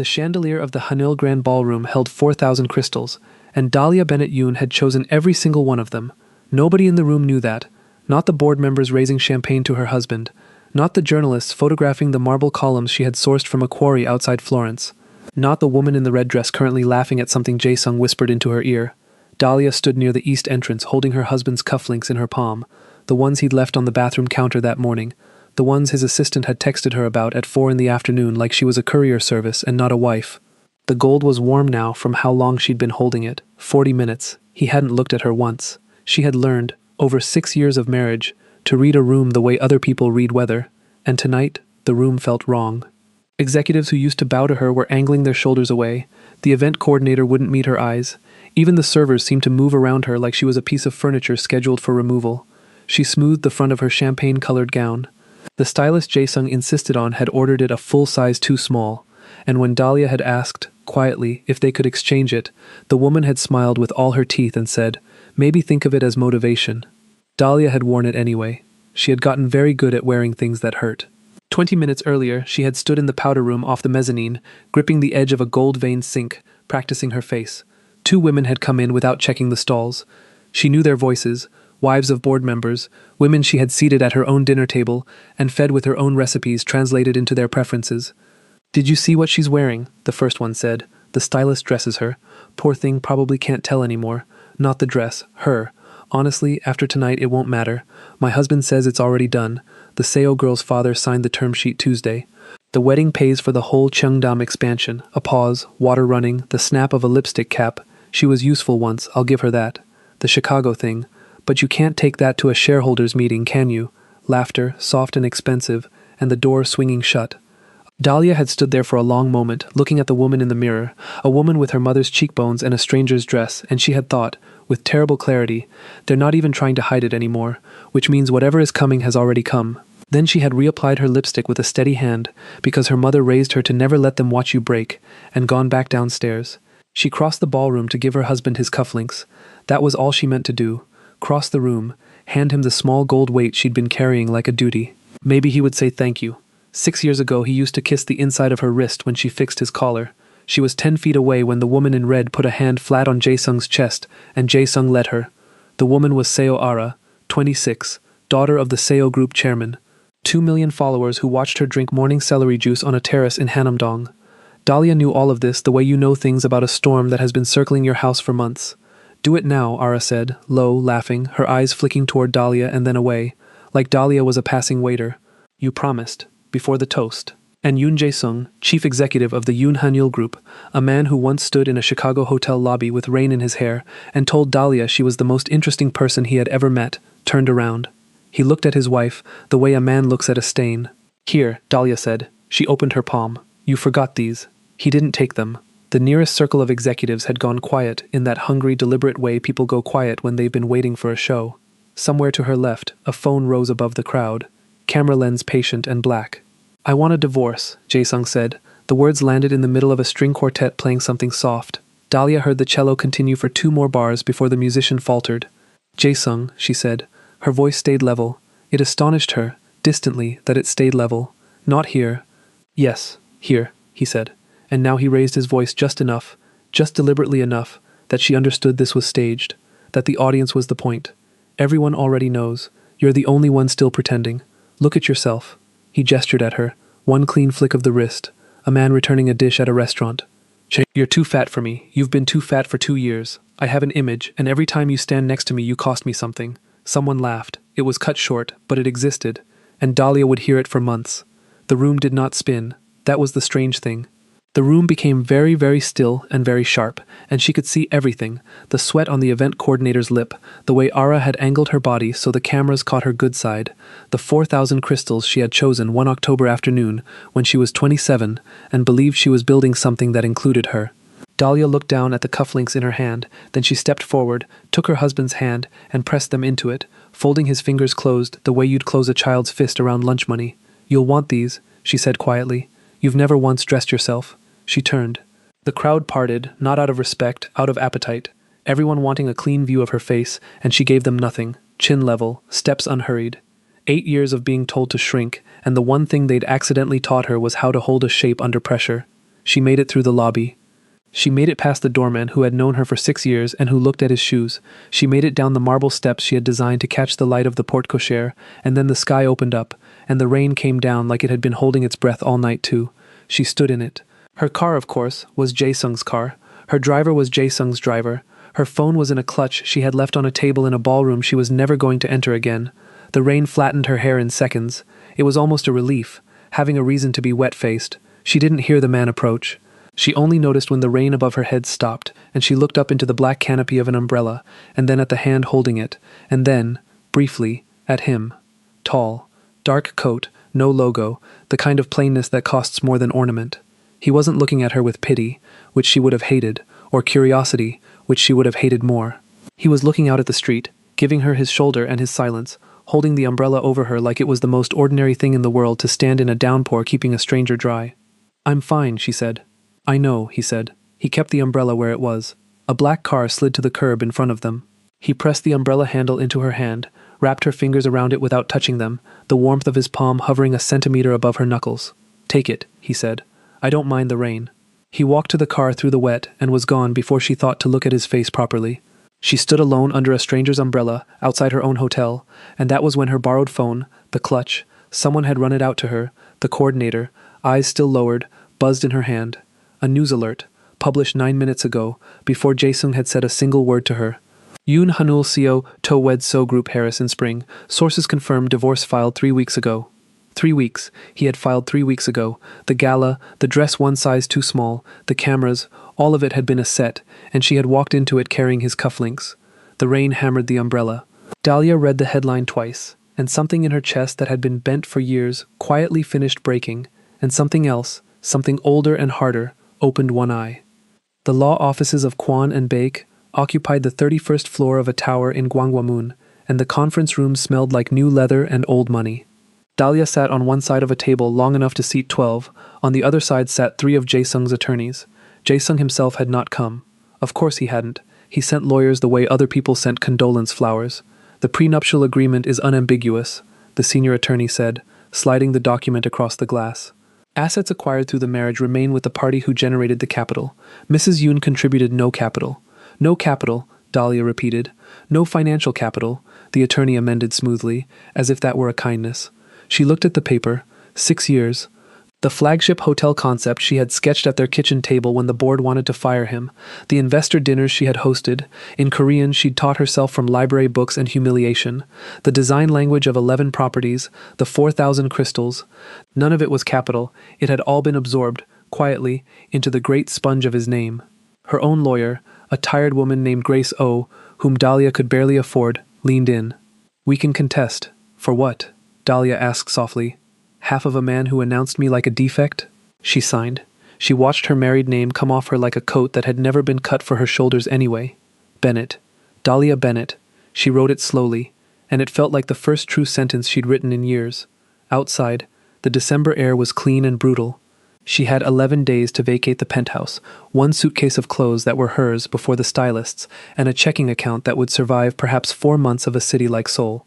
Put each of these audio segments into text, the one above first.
The chandelier of the Hanil Grand Ballroom held 4,000 crystals, and Dahlia Bennett Yoon had chosen every single one of them. Nobody in the room knew that. Not the board members raising champagne to her husband. Not the journalists photographing the marble columns she had sourced from a quarry outside Florence. Not the woman in the red dress currently laughing at something Jae-sung whispered into her ear. Dahlia stood near the east entrance holding her husband's cufflinks in her palm, the ones he'd left on the bathroom counter that morning, the ones his assistant had texted her about at 4 in the afternoon like she was a courier service and not a wife. The gold was warm now from how long she'd been holding it, 40 minutes. He hadn't looked at her once. She had learned, over 6 years of marriage, to read a room the way other people read weather, and tonight, the room felt wrong. Executives who used to bow to her were angling their shoulders away. The event coordinator wouldn't meet her eyes. Even the servers seemed to move around her like she was a piece of furniture scheduled for removal. She smoothed the front of her champagne-colored gown. The stylist Jae-sung insisted on had ordered it a full size too small, and when Dahlia had asked, quietly, if they could exchange it, the woman had smiled with all her teeth and said, "Maybe think of it as motivation." Dahlia had worn it anyway. She had gotten very good at wearing things that hurt. 20 minutes earlier, she had stood in the powder room off the mezzanine, gripping the edge of a gold-veined sink, practicing her face. 2 women had come in without checking the stalls. She knew their voices, wives of board members, women she had seated at her own dinner table and fed with her own recipes translated into their preferences. "Did you see what she's wearing?" the first one said. "The stylist dresses her. Poor thing probably can't tell anymore. Not the dress, her. Honestly, after tonight it won't matter. My husband says it's already done. The Seo girl's father signed the term sheet Tuesday. The wedding pays for the whole Cheongdam expansion." A pause, water running, the snap of a lipstick cap. She was useful once, I'll give her that. The Chicago thing. But you can't take that to a shareholders' meeting, can you? Laughter, soft and expensive, and the door swinging shut. Dahlia had stood there for a long moment, looking at the woman in the mirror, a woman with her mother's cheekbones and a stranger's dress, and she had thought, with terrible clarity, they're not even trying to hide it anymore, which means whatever is coming has already come. Then she had reapplied her lipstick with a steady hand, because her mother raised her to never let them watch you break, and gone back downstairs. She crossed the ballroom to give her husband his cufflinks. That was all she meant to do. Cross the room, hand him the small gold weight she'd been carrying like a duty. Maybe he would say thank you. 6 years ago he used to kiss the inside of her wrist when she fixed his collar. She was 10 feet away when the woman in red put a hand flat on Jae-sung's chest, and Jae-sung let her. The woman was Seo Ara, 26, daughter of the Seo Group chairman. 2 million followers who watched her drink morning celery juice on a terrace in Hanamdong. Dahlia knew all of this the way you know things about a storm that has been circling your house for months. "Do it now," Ara said, low, laughing, her eyes flicking toward Dahlia and then away, like Dahlia was a passing waiter. "You promised, before the toast." And Yoon Jae-sung, chief executive of the Yoon Hanil Group, a man who once stood in a Chicago hotel lobby with rain in his hair and told Dahlia she was the most interesting person he had ever met, turned around. He looked at his wife, the way a man looks at a stain. "Here," Dahlia said. She opened her palm. "You forgot these." He didn't take them. The nearest circle of executives had gone quiet in that hungry, deliberate way people go quiet when they've been waiting for a show. Somewhere to her left, a phone rose above the crowd. Camera lens patient and black. "I want a divorce," Jae-sung said. The words landed in the middle of a string quartet playing something soft. Dahlia heard the cello continue for 2 more bars before the musician faltered. "Jae-sung," she said. Her voice stayed level. It astonished her, distantly, that it stayed level. "Not here." "Yes, here," he said. And now he raised his voice just enough, just deliberately enough, that she understood this was staged, that the audience was the point. "Everyone already knows. You're the only one still pretending. Look at yourself." He gestured at her, one clean flick of the wrist, a man returning a dish at a restaurant. "You're too fat for me. You've been too fat for 2 years. I have an image, and every time you stand next to me you cost me something." Someone laughed. It was cut short, but it existed, and Dahlia would hear it for months. The room did not spin. That was the strange thing. The room became very, very still and very sharp, and she could see everything, the sweat on the event coordinator's lip, the way Ara had angled her body so the cameras caught her good side, the 4,000 crystals she had chosen one October afternoon when she was 27 and believed she was building something that included her. Dahlia looked down at the cufflinks in her hand, then she stepped forward, took her husband's hand, and pressed them into it, folding his fingers closed the way you'd close a child's fist around lunch money. "You'll want these," she said quietly. "You've never once dressed yourself." She turned. The crowd parted, not out of respect, out of appetite, everyone wanting a clean view of her face, and she gave them nothing, chin level, steps unhurried. 8 years of being told to shrink, and the one thing they'd accidentally taught her was how to hold a shape under pressure. She made it through the lobby. She made it past the doorman who had known her for 6 years and who looked at his shoes. She made it down the marble steps she had designed to catch the light of the porte cochere, and then the sky opened up, and the rain came down like it had been holding its breath all night too. She stood in it. Her car, of course, was Jae-sung's car. Her driver was Jae-sung's driver. Her phone was in a clutch she had left on a table in a ballroom she was never going to enter again. The rain flattened her hair in seconds. It was almost a relief, having a reason to be wet-faced. She didn't hear the man approach. She only noticed when the rain above her head stopped, and she looked up into the black canopy of an umbrella, and then at the hand holding it, and then, briefly, at him. Tall, dark coat, no logo, the kind of plainness that costs more than ornament. He wasn't looking at her with pity, which she would have hated, or curiosity, which she would have hated more. He was looking out at the street, giving her his shoulder and his silence, holding the umbrella over her like it was the most ordinary thing in the world to stand in a downpour keeping a stranger dry. "I'm fine," she said. "I know," he said. He kept the umbrella where it was. A black car slid to the curb in front of them. He pressed the umbrella handle into her hand, wrapped her fingers around it without touching them, the warmth of his palm hovering a centimeter above her knuckles. "Take it," he said. "I don't mind the rain." He walked to the car through the wet and was gone before she thought to look at his face properly. She stood alone under a stranger's umbrella outside her own hotel, and that was when her borrowed phone, the clutch, someone had run it out to her, the coordinator, eyes still lowered, buzzed in her hand. A news alert, published 9 minutes ago, before Jae-sung had said a single word to her. Yoon Hanul Seo To Wed So Group Harris in spring. Sources confirm divorce filed 3 weeks ago. 3 weeks. He had filed 3 weeks ago. The gala, the dress one size too small, the cameras, all of it had been a set, and she had walked into it carrying his cufflinks. The rain hammered the umbrella. Dahlia read the headline twice, and something in her chest that had been bent for years quietly finished breaking, and something else, something older and harder, opened one eye. The law offices of Kwon and Baek occupied the 31st floor of a tower in Gwanghwamun, and the conference room smelled like new leather and old money. Dahlia sat on one side of a table long enough to seat 12, on the other side sat 3 of Jae-sung's attorneys. Jae-sung himself had not come. Of course he hadn't. He sent lawyers the way other people sent condolence flowers. The prenuptial agreement is unambiguous, the senior attorney said, sliding the document across the glass. Assets acquired through the marriage remain with the party who generated the capital. Mrs. Yoon contributed no capital. No capital, Dahlia repeated. No financial capital, the attorney amended smoothly, as if that were a kindness. She looked at the paper. 6 years. The flagship hotel concept she had sketched at their kitchen table when the board wanted to fire him, the investor dinners she had hosted, in Korean she'd taught herself from library books and humiliation, the design language of 11 properties, the 4,000 crystals. None of it was capital. It had all been absorbed, quietly, into the great sponge of his name. Her own lawyer, a tired woman named Grace O, whom Dahlia could barely afford, leaned in. "We can contest. For what?" Dahlia asked softly. "Half of a man who announced me like a defect?" She signed. She watched her married name come off her like a coat that had never been cut for her shoulders anyway. Bennett. Dahlia Bennett. She wrote it slowly, and it felt like the first true sentence she'd written in years. Outside, the December air was clean and brutal. She had 11 days to vacate the penthouse, 1 suitcase of clothes that were hers before the stylists, and a checking account that would survive perhaps 4 months of a city like Seoul.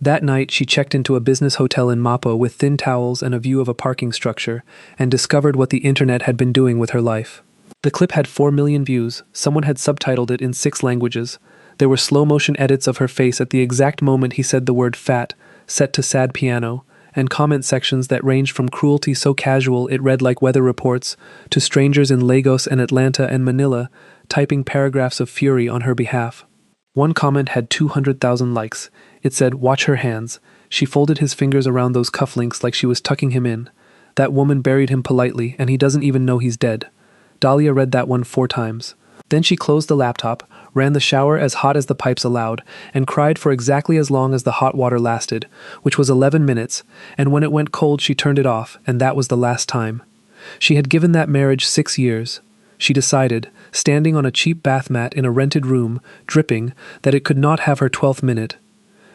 That night, she checked into a business hotel in Mapo with thin towels and a view of a parking structure, and discovered what the internet had been doing with her life. The clip had 4 million views. Someone had subtitled it in 6 languages. There were slow-motion edits of her face at the exact moment he said the word fat, set to sad piano, and comment sections that ranged from cruelty so casual it read like weather reports, to strangers in Lagos and Atlanta and Manila typing paragraphs of fury on her behalf. One comment had 200,000 likes. It said, "Watch her hands." She folded his fingers around those cufflinks like she was tucking him in. That woman buried him politely, and he doesn't even know he's dead. Dahlia read that one 4 times. Then she closed the laptop, ran the shower as hot as the pipes allowed, and cried for exactly as long as the hot water lasted, which was 11 minutes, and when it went cold she turned it off, and that was the last time. She had given that marriage 6 years. She decided, standing on a cheap bath mat in a rented room, dripping, that it could not have her 12th minute.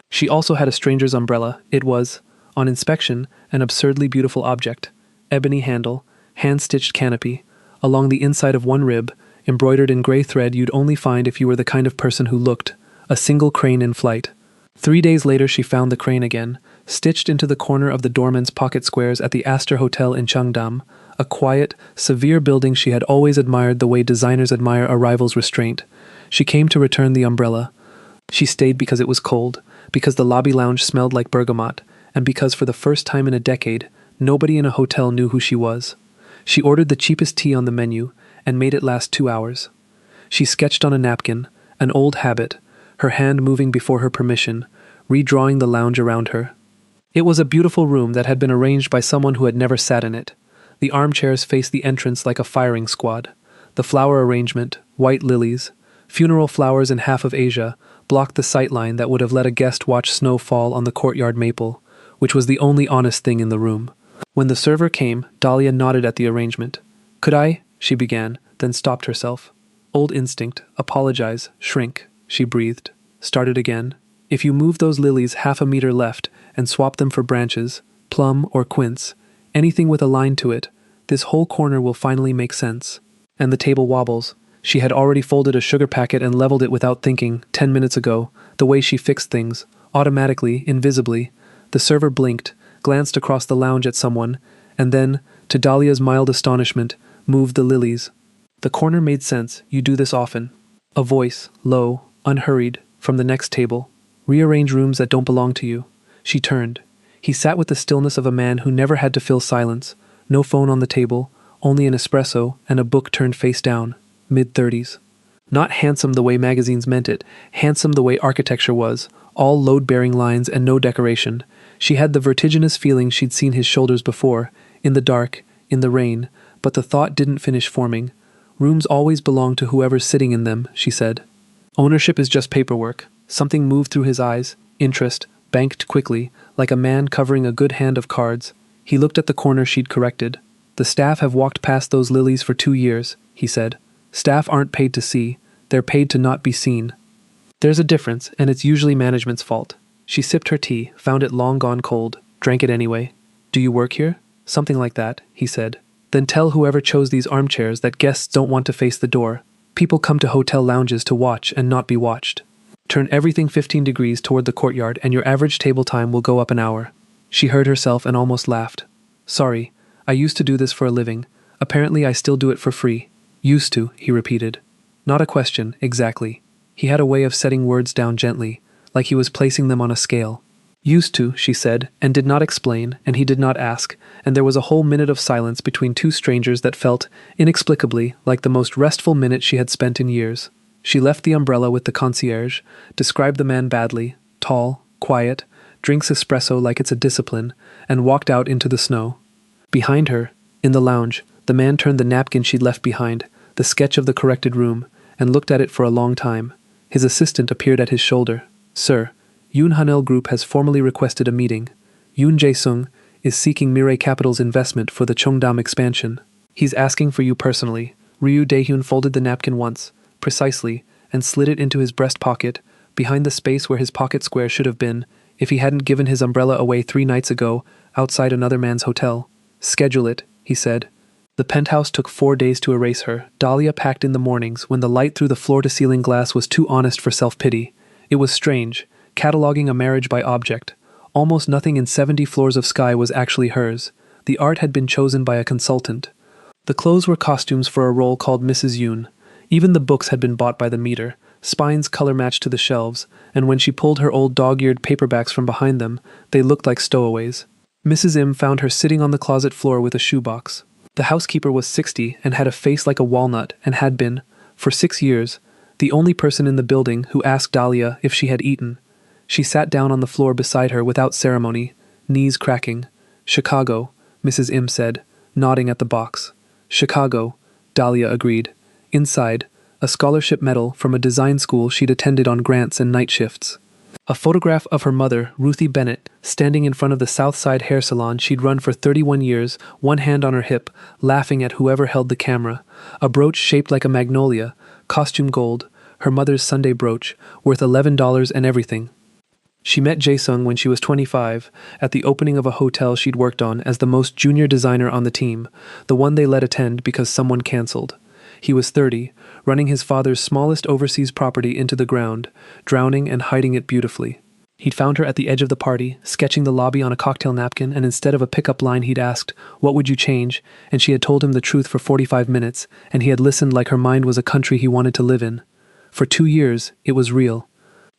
She also had a stranger's umbrella. It was, on inspection, an absurdly beautiful object. Ebony handle, hand-stitched canopy, along the inside of one rib, embroidered in gray thread you'd only find if you were the kind of person who looked, a single crane in flight. 3 days later she found the crane again, stitched into the corner of the doorman's pocket squares at the Astor Hotel in Cheongdam, A quiet, severe building she had always admired the way designers admire a rival's restraint. She came to return the umbrella. She stayed because it was cold, because the lobby lounge smelled like bergamot, and because for the first time in a decade, nobody in a hotel knew who she was. She ordered the cheapest tea on the menu and made it last 2 hours. She sketched on a napkin, an old habit, her hand moving before her permission, redrawing the lounge around her. It was a beautiful room that had been arranged by someone who had never sat in it. The armchairs faced the entrance like a firing squad. The flower arrangement, white lilies, funeral flowers in half of Asia, blocked the sightline that would have let a guest watch snow fall on the courtyard maple, which was the only honest thing in the room. When the server came, Dahlia nodded at the arrangement. "Could I?" she began, then stopped herself. Old instinct, apologize, shrink, she breathed. Started again. "If you move those lilies half a meter left and swap them for branches, plum or quince, anything with a line to it, this whole corner will finally make sense." And the table wobbles. She had already folded a sugar packet and leveled it without thinking, 10 minutes ago, the way she fixed things, automatically, invisibly. The server blinked, glanced across the lounge at someone, and then, to Dahlia's mild astonishment, moved the lilies. The corner made sense. "You do this often." A voice, low, unhurried, from the next table. "Rearrange rooms that don't belong to you." She turned. He sat with the stillness of a man who never had to fill silence. No phone on the table, only an espresso and a book turned face down. Mid-30s. Not handsome the way magazines meant it, handsome the way architecture was, all load-bearing lines and no decoration. She had the vertiginous feeling she'd seen his shoulders before, in the dark, in the rain, but the thought didn't finish forming. Rooms always belong to whoever's sitting in them, she said. Ownership is just paperwork. Something moved through his eyes, interest, banked quickly, like a man covering a good hand of cards. He looked at the corner she'd corrected. "The staff have walked past those lilies for 2 years, he said. "Staff aren't paid to see, they're paid to not be seen. There's a difference, and it's usually management's fault." She sipped her tea, found it long gone cold, drank it anyway. "Do you work here?" "Something like that," he said. "Then tell whoever chose these armchairs that guests don't want to face the door. People come to hotel lounges to watch and not be watched. Turn everything 15 degrees toward the courtyard and your average table time will go up an hour." She heard herself and almost laughed. "Sorry, I used to do this for a living. Apparently I still do it for free." "Used to," he repeated. Not a question, exactly. He had a way of setting words down gently, like he was placing them on a scale. "Used to," she said, and did not explain, and he did not ask, and there was a whole minute of silence between two strangers that felt, inexplicably, like the most restful minute she had spent in years. She left the umbrella with the concierge, described the man badly, tall, quiet, drinks espresso like it's a discipline, and walked out into the snow. Behind her, in the lounge, the man turned the napkin she'd left behind, the sketch of the corrected room, and looked at it for a long time. His assistant appeared at his shoulder. "Sir, Yoon Hanel Group has formally requested a meeting. Yoon Jae-sung is seeking Mirai Capital's investment for the Cheongdam expansion. He's asking for you personally." Ryu Daehyun folded the napkin once, precisely, and slid it into his breast pocket, behind the space where his pocket square should have been, if he hadn't given his umbrella away 3 nights ago, outside another man's hotel. "Schedule it," he said. The penthouse took 4 days to erase her. Dahlia packed in the mornings when the light through the floor-to-ceiling glass was too honest for self-pity. It was strange, cataloging a marriage by object. Almost nothing in 70 floors of sky was actually hers. The art had been chosen by a consultant. The clothes were costumes for a role called Mrs. Yoon. Even the books had been bought by the meter, spines color-matched to the shelves, and when she pulled her old dog-eared paperbacks from behind them, they looked like stowaways. Mrs. Im found her sitting on the closet floor with a shoebox. The housekeeper was 60 and had a face like a walnut and had been, for 6 years, the only person in the building who asked Dahlia if she had eaten. She sat down on the floor beside her without ceremony, knees cracking. "Chicago," Mrs. Im said, nodding at the box. "Chicago," Dahlia agreed. Inside, a scholarship medal from a design school she'd attended on grants and night shifts. A photograph of her mother, Ruthie Bennett, standing in front of the Southside hair salon she'd run for 31 years, one hand on her hip, laughing at whoever held the camera. A brooch shaped like a magnolia, costume gold, her mother's Sunday brooch, worth $11 and everything. She met Jae-sung when she was 25, at the opening of a hotel she'd worked on as the most junior designer on the team, the one they let attend because someone cancelled. He was 30, running his father's smallest overseas property into the ground, drowning and hiding it beautifully. He'd found her at the edge of the party, sketching the lobby on a cocktail napkin, and instead of a pickup line he'd asked, "What would you change?" And she had told him the truth for 45 minutes, and he had listened like her mind was a country he wanted to live in. For 2 years, it was real.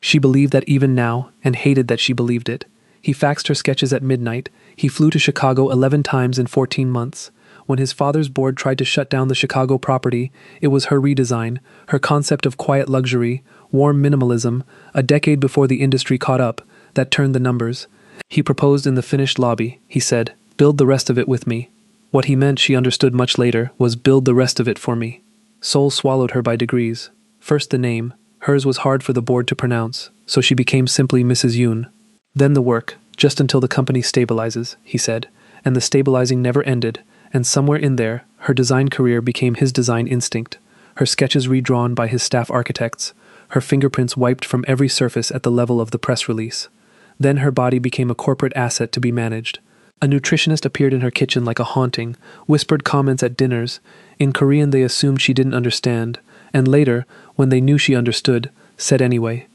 She believed that even now, and hated that she believed it. He faxed her sketches at midnight. He flew to Chicago 11 times in 14 months. When his father's board tried to shut down the Chicago property, it was her redesign, her concept of quiet luxury, warm minimalism, a decade before the industry caught up, that turned the numbers. He proposed in the finished lobby. He said, "Build the rest of it with me." What he meant, she understood much later, was build the rest of it for me. Soul swallowed her by degrees. First the name. Hers was hard for the board to pronounce, so she became simply Mrs. Yoon. Then the work, just until the company stabilizes, he said, and the stabilizing never ended, and somewhere in there, her design career became his design instinct, her sketches redrawn by his staff architects, her fingerprints wiped from every surface at the level of the press release. Then her body became a corporate asset to be managed. A nutritionist appeared in her kitchen like a haunting, whispered comments at dinners. In Korean they assumed she didn't understand, and later, when they knew she understood, said anyway.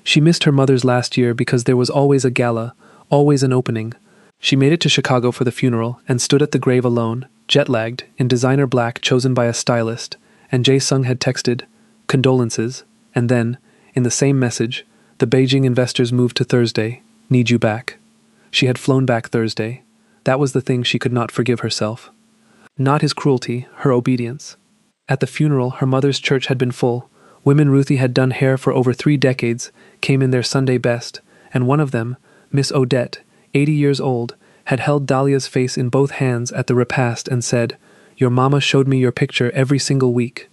She missed her mother's last year because there was always a gala, always an opening. She made it to Chicago for the funeral and stood at the grave alone, jet-lagged, in designer black chosen by a stylist, and Jae-sung had texted, "Condolences," and then, in the same message, "The Beijing investors moved to Thursday. Need you back." She had flown back Thursday. That was the thing she could not forgive herself. Not his cruelty, her obedience. At the funeral, her mother's church had been full. Women Ruthie had done hair for over 3 decades, came in their Sunday best, and one of them, Miss Odette, 80 years old, had held Dahlia's face in both hands at the repast and said, "Your mama showed me your picture every single week."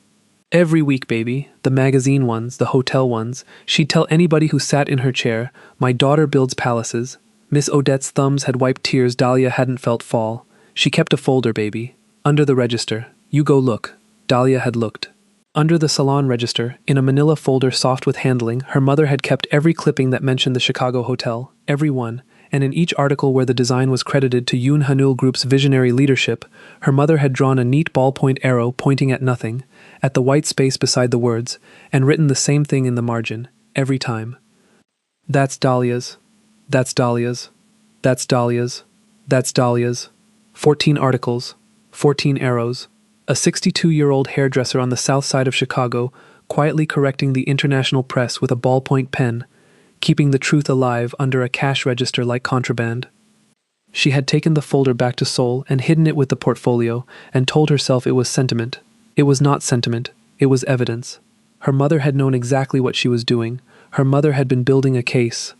Every week, baby. The magazine ones, the hotel ones. She'd tell anybody who sat in her chair, "My daughter builds palaces." Miss Odette's thumbs had wiped tears Dahlia hadn't felt fall. She kept a folder, baby. Under the register. You go look. Dahlia had looked. Under the salon register, in a manila folder soft with handling, her mother had kept every clipping that mentioned the Chicago hotel, every one, and in each article where the design was credited to Yoon Hanul Group's visionary leadership, her mother had drawn a neat ballpoint arrow pointing at nothing, at the white space beside the words, and written the same thing in the margin, every time. "That's Dahlia's. That's Dahlia's. That's Dahlia's. That's Dahlia's." 14 articles, 14 arrows. A 62-year-old hairdresser on the south side of Chicago, quietly correcting the international press with a ballpoint pen, keeping the truth alive under a cash register like contraband. She had taken the folder back to Seoul and hidden it with the portfolio, and told herself it was sentiment. It was not sentiment, it was evidence. Her mother had known exactly what she was doing. Her mother had been building a case.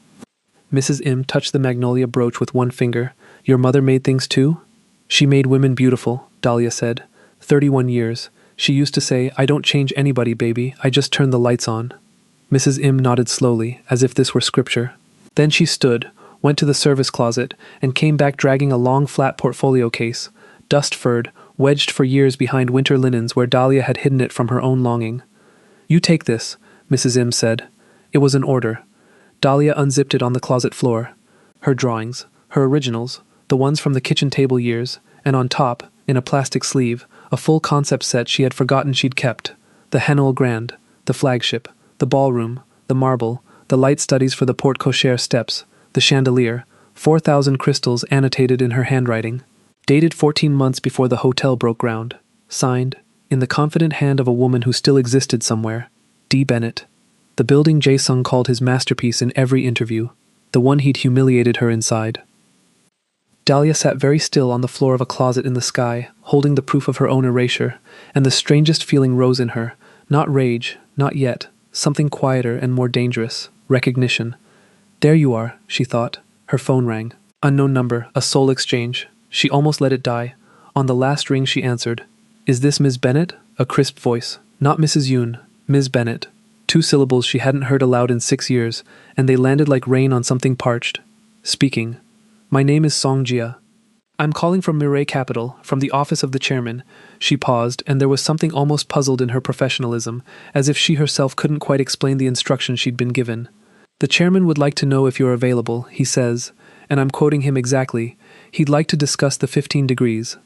Mrs. Im touched the magnolia brooch with one finger. "Your mother made things too?" "She made women beautiful," Dahlia said. 31 years. She used to say, "I don't change anybody, baby, I just turn the lights on." Mrs. Im nodded slowly, as if this were scripture. Then she stood, went to the service closet, and came back dragging a long flat portfolio case, dust-furred, wedged for years behind winter linens where Dahlia had hidden it from her own longing. "You take this," Mrs. Im said. It was an order. Dahlia unzipped it on the closet floor. Her drawings, her originals, the ones from the kitchen table years, and on top, in a plastic sleeve, a full concept set she had forgotten she'd kept. The Hanul Grand, the flagship, the ballroom, the marble, the light studies for the porte cochere steps, the chandelier, 4,000 crystals annotated in her handwriting. Dated 14 months before the hotel broke ground. Signed, in the confident hand of a woman who still existed somewhere, D. Bennett. The building Jae-sung called his masterpiece in every interview, the one he'd humiliated her inside. Dahlia sat very still on the floor of a closet in the sky, holding the proof of her own erasure, and the strangest feeling rose in her. Not rage, not yet. Something quieter and more dangerous. Recognition. "There you are," she thought. Her phone rang. Unknown number, a sole exchange. She almost let it die. On the last ring she answered. "Is this Ms. Bennett?" A crisp voice. Not Mrs. Yoon. Ms. Bennett. 2 syllables she hadn't heard aloud in 6 years, and they landed like rain on something parched. Speaking. "My name is Song Jia. I'm calling from Mirai Capital, from the office of the chairman." She paused, and there was something almost puzzled in her professionalism, as if she herself couldn't quite explain the instructions she'd been given. "The chairman would like to know if you're available," he says, and I'm quoting him exactly. "He'd like to discuss the 15 degrees.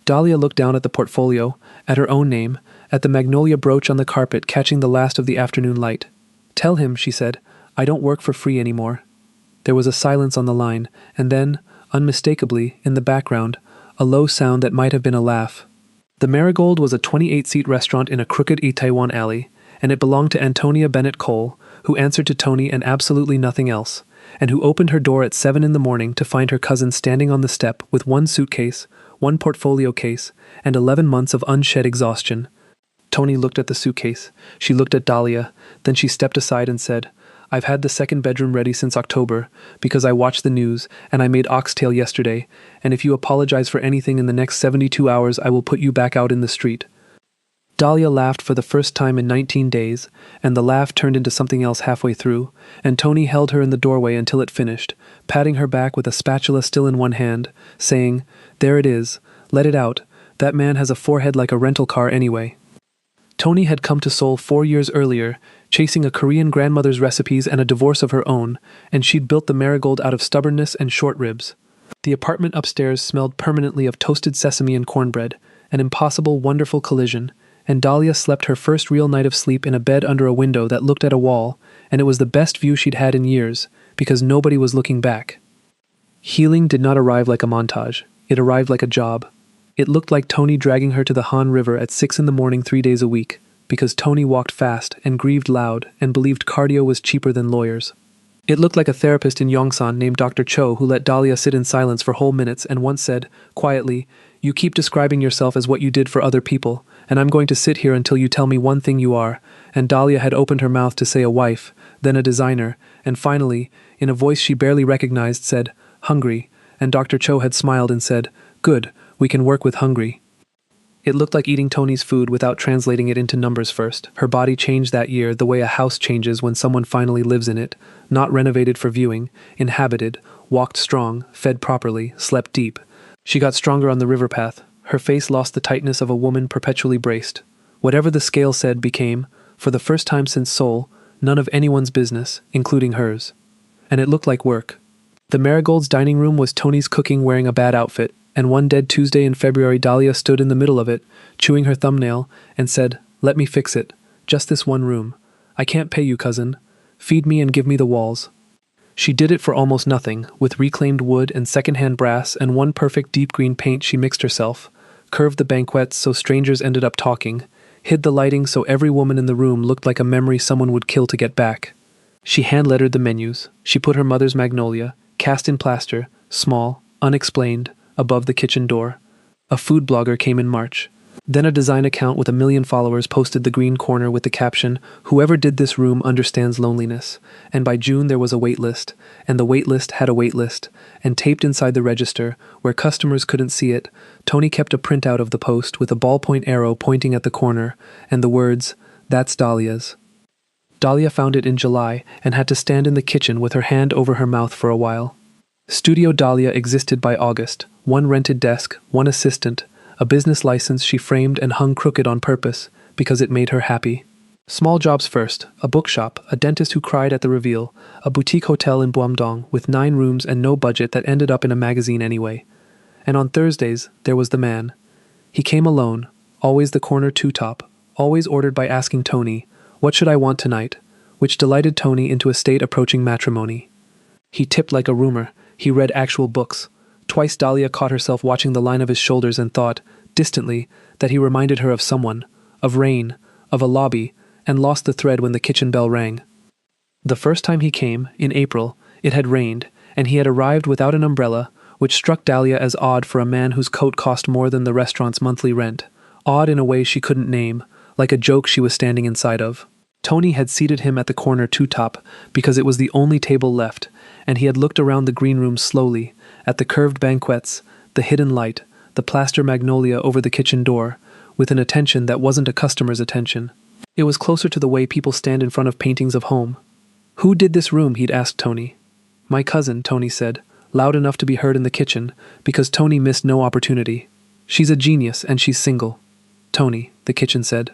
Dahlia looked down at the portfolio, at her own name, at the magnolia brooch on the carpet catching the last of the afternoon light. "Tell him," she said, "I don't work for free anymore." There was a silence on the line, and then, unmistakably, in the background, a low sound that might have been a laugh. The Marigold was a 28-seat restaurant in a crooked Itaewon alley, and it belonged to Antonia Bennett Cole, who answered to Tony and absolutely nothing else, and who opened her door at 7 in the morning to find her cousin standing on the step with one suitcase, one portfolio case, and 11 months of unshed exhaustion. Tony looked at the suitcase. She looked at Dahlia. Then she stepped aside and said, "I've had the second bedroom ready since October, because I watched the news, and I made oxtail yesterday, and if you apologize for anything in the next 72 hours, I will put you back out in the street." Dahlia laughed for the first time in 19 days, and the laugh turned into something else halfway through, and Tony held her in the doorway until it finished, patting her back with a spatula still in one hand, saying, "There it is. Let it out. That man has a forehead like a rental car anyway." Tony had come to Seoul 4 years earlier, chasing a Korean grandmother's recipes and a divorce of her own, and she'd built the Marigold out of stubbornness and short ribs. The apartment upstairs smelled permanently of toasted sesame and cornbread, an impossible, wonderful collision, and Dahlia slept her first real night of sleep in a bed under a window that looked at a wall, and it was the best view she'd had in years, because nobody was looking back. Healing did not arrive like a montage. It arrived like a job. It looked like Tony dragging her to the Han River at 6 in the morning 3 days a week, because Tony walked fast and grieved loud and believed cardio was cheaper than lawyers. It looked like a therapist in Yongsan named Dr. Cho who let Dahlia sit in silence for whole minutes and once said, quietly, "You keep describing yourself as what you did for other people, and I'm going to sit here until you tell me one thing you are." And Dahlia had opened her mouth to say a wife, then a designer, and finally, in a voice she barely recognized, said, "Hungry," and Dr. Cho had smiled and said, "Good, we can work with hungry." It looked like eating Tony's food without translating it into numbers first. Her body changed that year the way a house changes when someone finally lives in it, not renovated for viewing, inhabited, walked strong, fed properly, slept deep. She got stronger on the river path. Her face lost the tightness of a woman perpetually braced. Whatever the scale said became, for the first time since Seoul, none of anyone's business, including hers. And it looked like work. The Marigold's dining room was Tony's cooking wearing a bad outfit, and one dead Tuesday in February Dahlia stood in the middle of it, chewing her thumbnail, and said, "Let me fix it. Just this one room. I can't pay you, cousin. Feed me and give me the walls." She did it for almost nothing, with reclaimed wood and second-hand brass and one perfect deep green paint she mixed herself, curved the banquettes so strangers ended up talking, hid the lighting so every woman in the room looked like a memory someone would kill to get back. She hand-lettered the menus. She put her mother's magnolia, cast in plaster, small, unexplained, above the kitchen door. A food blogger came in March. Then a design account with 1 million followers posted the green corner with the caption, "Whoever did this room understands loneliness." And by June there was a wait list, and the wait list had a wait list, and taped inside the register, where customers couldn't see it, Tony kept a printout of the post with a ballpoint arrow pointing at the corner, and the words, "That's Dahlia's." Dahlia found it in July and had to stand in the kitchen with her hand over her mouth for a while. Studio Dahlia existed by August, one rented desk, one assistant, a business license she framed and hung crooked on purpose, because it made her happy. Small jobs first, a bookshop, a dentist who cried at the reveal, a boutique hotel in Buamdong with 9 rooms and no budget that ended up in a magazine anyway. And on Thursdays, there was the man. He came alone, always the corner two-top, always ordered by asking Tony, "What should I want tonight?" which delighted Tony into a state approaching matrimony. He tipped like a rumor. He read actual books. Twice Dahlia caught herself watching the line of his shoulders and thought, distantly, that he reminded her of someone, of rain, of a lobby, and lost the thread when the kitchen bell rang. The first time he came, in April, it had rained, and he had arrived without an umbrella, which struck Dahlia as odd for a man whose coat cost more than the restaurant's monthly rent, odd in a way she couldn't name, like a joke she was standing inside of. Tony had seated him at the corner two-top because it was the only table left, and he had looked around the green room slowly, at the curved banquettes, the hidden light, the plaster magnolia over the kitchen door, with an attention that wasn't a customer's attention. It was closer to the way people stand in front of paintings of home. "Who did this room?" he'd asked Tony. "My cousin," Tony said, loud enough to be heard in the kitchen, because Tony missed no opportunity. "She's a genius, and she's single." "Tony," the kitchen said.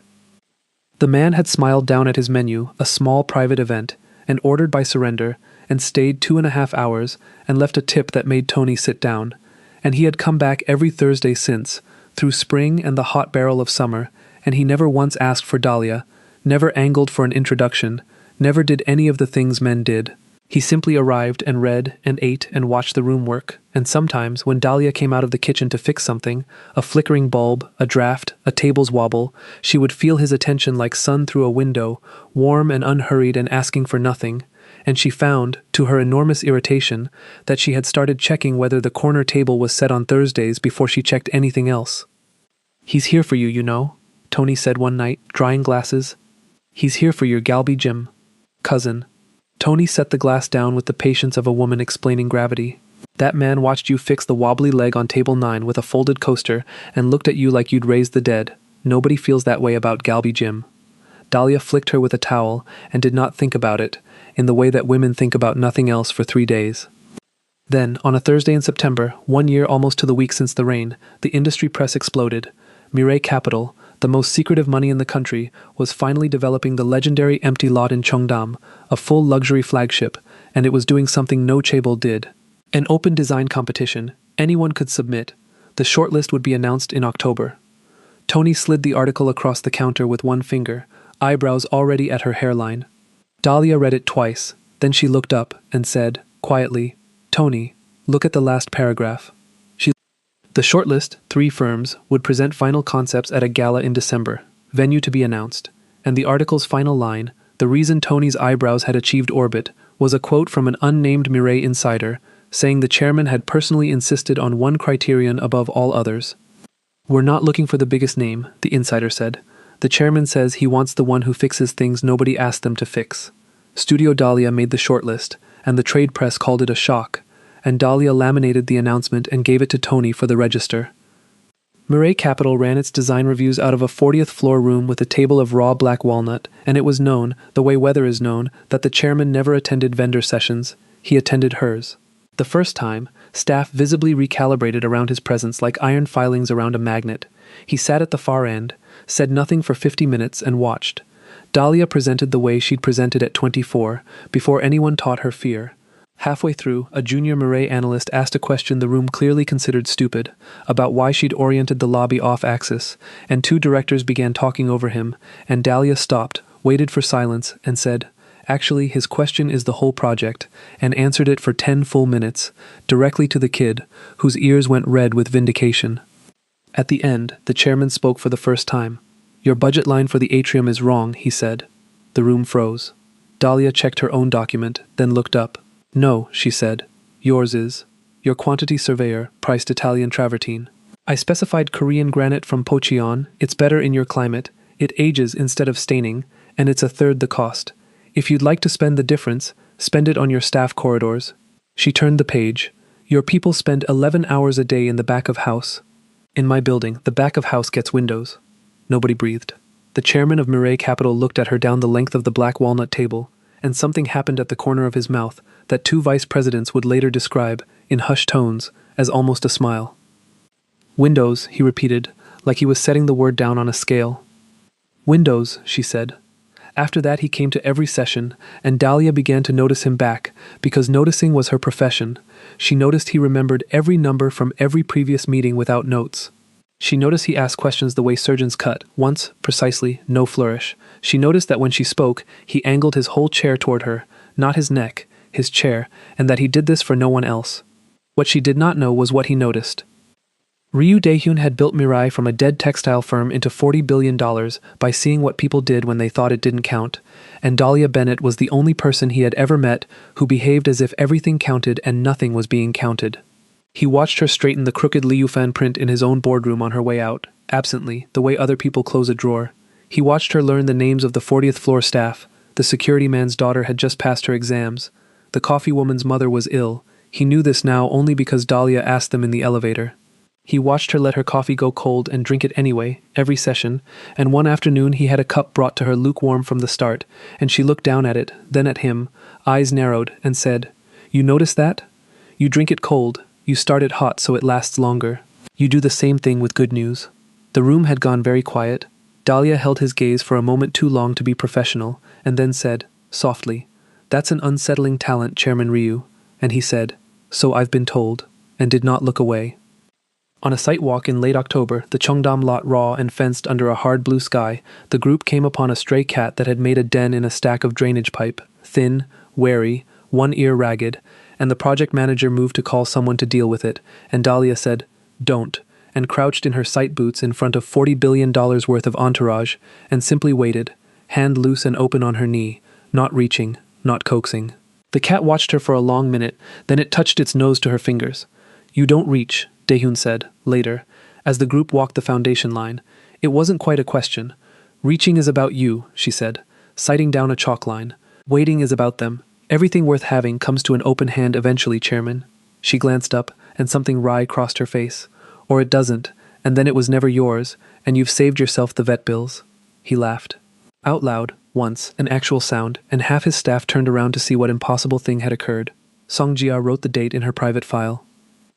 The man had smiled down at his menu, a small private event, and ordered by surrender, and stayed 2.5 hours, and left a tip that made Tony sit down. And he had come back every Thursday since, through spring and the hot barrel of summer, and he never once asked for Dahlia, never angled for an introduction, never did any of the things men did. He simply arrived and read and ate and watched the room work, and sometimes, when Dahlia came out of the kitchen to fix something, a flickering bulb, a draft, a table's wobble, she would feel his attention like sun through a window, warm and unhurried and asking for nothing, and she found, to her enormous irritation, that she had started checking whether the corner table was set on Thursdays before she checked anything else. "He's here for you, you know," Tony said one night, drying glasses. "He's here for your Galby Jim. Cousin." Tony set the glass down with the patience of a woman explaining gravity. "That man watched you fix the wobbly leg on table 9 with a folded coaster and looked at you like you'd raised the dead. Nobody feels that way about Galby Jim." Dahlia flicked her with a towel and did not think about it, in the way that women think about nothing else for 3 days. Then, on a Thursday in September, 1 year almost to the week since the rain, the industry press exploded. Mirae Capital, the most secretive money in the country, was finally developing the legendary empty lot in Cheongdam, a full luxury flagship, and it was doing something no chaebol did. An open design competition, anyone could submit. The shortlist would be announced in October. Tony slid the article across the counter with one finger, eyebrows already at her hairline. Dahlia read it twice, then she looked up and said, quietly, "Tony, look at the last paragraph." The shortlist, 3 firms, would present final concepts at a gala in December, venue to be announced, and the article's final line, the reason Tony's eyebrows had achieved orbit, was a quote from an unnamed Mirae insider, saying the chairman had personally insisted on one criterion above all others. "We're not looking for the biggest name," the insider said. "The chairman says he wants the one who fixes things nobody asked them to fix." Studio Dahlia made the shortlist, and the trade press called it a shock, and Dahlia laminated the announcement and gave it to Tony for the register. Mirae Capital ran its design reviews out of a 40th floor room with a table of raw black walnut, and it was known, the way weather is known, that the chairman never attended vendor sessions. He attended hers. The first time, staff visibly recalibrated around his presence like iron filings around a magnet. He sat at the far end, said nothing for 50 minutes, and watched. Dahlia presented the way she'd presented at 24, before anyone taught her fear. Halfway through, a junior Mirae analyst asked a question the room clearly considered stupid, about why she'd oriented the lobby off-axis, and 2 directors began talking over him, and Dahlia stopped, waited for silence, and said, "Actually, his question is the whole project," and answered it for 10 full minutes, directly to the kid, whose ears went red with vindication. At the end, the chairman spoke for the first time. "Your budget line for the atrium is wrong," he said. The room froze. Dahlia checked her own document, then looked up. "No," she said. "Yours is. Your quantity surveyor priced Italian travertine. I specified Korean granite from Pocheon. It's better in your climate. It ages instead of staining, and it's a third the cost. If you'd like to spend the difference, spend it on your staff corridors." She turned the page. "Your people spend 11 hours a day in the back of house. In my building, the back of house gets windows." Nobody breathed. The chairman of Mirae Capital looked at her down the length of the black walnut table, and something happened at the corner of his mouth that 2 vice presidents would later describe, in hushed tones, as almost a smile. "Windows," he repeated, like he was setting the word down on a scale. "Windows," she said. After that he came to every session, and Dahlia began to notice him back, because noticing was her profession. She noticed he remembered every number from every previous meeting without notes. She noticed he asked questions the way surgeons cut, once, precisely, no flourish. She noticed that when she spoke, he angled his whole chair toward her, not his neck, his chair, and that he did this for no one else. What she did not know was what he noticed. Ryu Daehyun had built Mirae from a dead textile firm into $40 billion by seeing what people did when they thought it didn't count, and Dahlia Bennett was the only person he had ever met who behaved as if everything counted and nothing was being counted. He watched her straighten the crooked Liufan print in his own boardroom on her way out, absently, the way other people close a drawer. He watched her learn the names of the 40th floor staff. The security man's daughter had just passed her exams. The coffee woman's mother was ill. He knew this now only because Dahlia asked them in the elevator. He watched her let her coffee go cold and drink it anyway, every session, and one afternoon he had a cup brought to her lukewarm from the start, and she looked down at it, then at him, eyes narrowed, and said, "You notice that? You drink it cold. You start it hot so it lasts longer. You do the same thing with good news." The room had gone very quiet. Dahlia held his gaze for a moment too long to be professional, and then said, softly, "That's an unsettling talent, Chairman Ryu." And he said, "So I've been told," and did not look away. On a site walk in late October, the Cheongdam lot raw and fenced under a hard blue sky, the group came upon a stray cat that had made a den in a stack of drainage pipe, thin, wary, one ear ragged, and the project manager moved to call someone to deal with it, and Dahlia said, "Don't," and crouched in her sight boots in front of $40 billion worth of entourage, and simply waited, hand loose and open on her knee, not reaching, not coaxing. The cat watched her for a long minute, then it touched its nose to her fingers. "You don't reach," Daehyun said, later, as the group walked the foundation line. It wasn't quite a question. "Reaching is about you," she said, citing down a chalk line. "Waiting is about them. Everything worth having comes to an open hand eventually, Chairman." She glanced up, and something wry crossed her face. "Or it doesn't, and then it was never yours, and you've saved yourself the vet bills." He laughed. Out loud, once, an actual sound, and half his staff turned around to see what impossible thing had occurred. Song Jia wrote the date in her private file.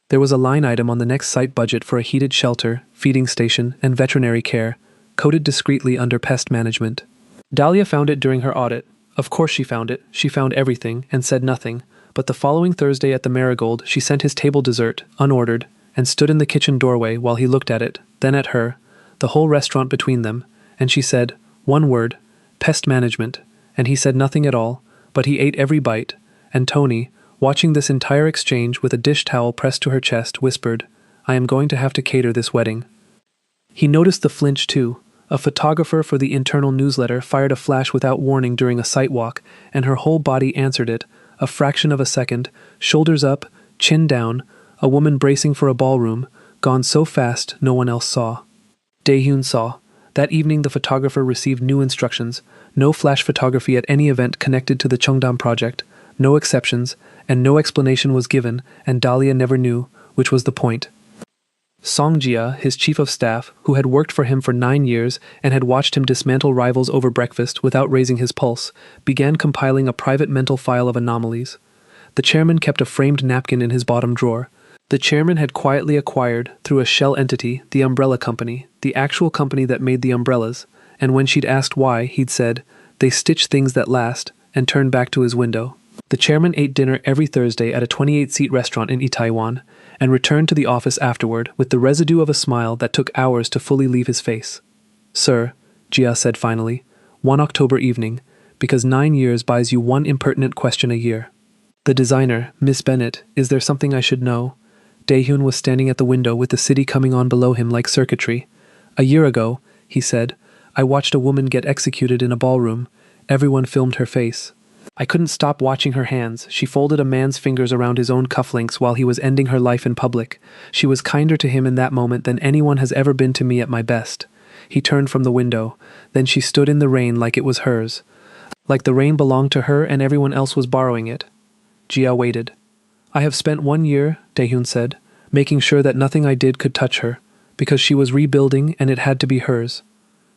There was a line item on the next site budget for a heated shelter, feeding station, and veterinary care, coded discreetly under pest management. Dahlia found it during her audit. Of course she found it. She found everything, and said nothing. But the following Thursday at the Marigold, she sent his table dessert, unordered, and stood in the kitchen doorway while he looked at it, then at her, the whole restaurant between them, and she said, one word, pest management, and he said nothing at all, but he ate every bite, and Tony, watching this entire exchange with a dish towel pressed to her chest, whispered, "I am going to have to cater this wedding." He noticed the flinch too. A photographer for the internal newsletter fired a flash without warning during a site walk, and her whole body answered it, a fraction of a second, shoulders up, chin down, a woman bracing for a ballroom, gone so fast no one else saw. Daehyun saw. That evening the photographer received new instructions, no flash photography at any event connected to the Cheongdam project, no exceptions, and no explanation was given, and Dahlia never knew, which was the point. Song Jia, his chief of staff, who had worked for him for 9 years and had watched him dismantle rivals over breakfast without raising his pulse, began compiling a private mental file of anomalies. The chairman kept a framed napkin in his bottom drawer. The chairman had quietly acquired, through a shell entity, the umbrella company, the actual company that made the umbrellas, and when she'd asked why, he'd said, "They stitch things that last," and turned back to his window. The chairman ate dinner every Thursday at a 28-seat restaurant in Itaewon, and returned to the office afterward with the residue of a smile that took hours to fully leave his face. "Sir," Jia said finally, "one October evening, because 9 years buys you one impertinent question a year." "The designer, Miss Bennett, is there something I should know?" Daehyun was standing at the window with the city coming on below him like circuitry. "A year ago," he said, "I watched a woman get executed in a ballroom. Everyone filmed her face. I couldn't stop watching her hands. She folded a man's fingers around his own cufflinks while he was ending her life in public. She was kinder to him in that moment than anyone has ever been to me at my best." He turned from the window. Then she stood in the rain like it was hers. Like the rain belonged to her and everyone else was borrowing it. Jia waited. "I have spent 1 year," Daehyun said, "making sure that nothing I did could touch her, because she was rebuilding and it had to be hers.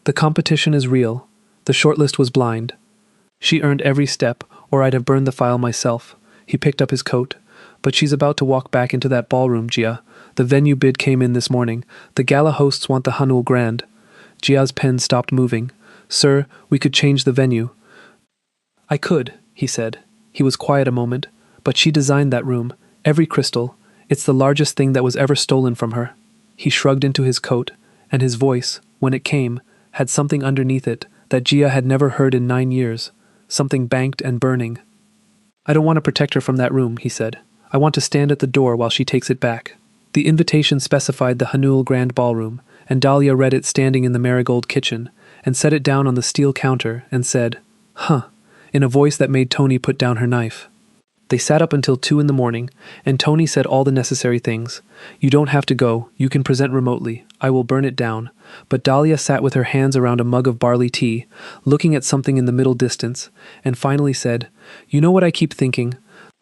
The competition is real. The shortlist was blind. She earned every step, or I'd have burned the file myself." He picked up his coat. "But she's about to walk back into that ballroom, Jia. The venue bid came in this morning. The gala hosts want the Hanul Grand." Jia's pen stopped moving. "Sir, we could change the venue." "I could," he said. He was quiet a moment. "But she designed that room. Every crystal. It's the largest thing that was ever stolen from her." He shrugged into his coat, and his voice, when it came, had something underneath it that Jia had never heard in 9 years. Something banked and burning. "I don't want to protect her from that room," he said. "I want to stand at the door while she takes it back." The invitation specified the Hanul Grand Ballroom, and Dahlia read it standing in the Marigold kitchen, and set it down on the steel counter, and said, "Huh," in a voice that made Tony put down her knife. They sat up until 2 in the morning, and Tony said all the necessary things. "You don't have to go, you can present remotely, I will burn it down." But Dahlia sat with her hands around a mug of barley tea, looking at something in the middle distance, and finally said, "You know what I keep thinking?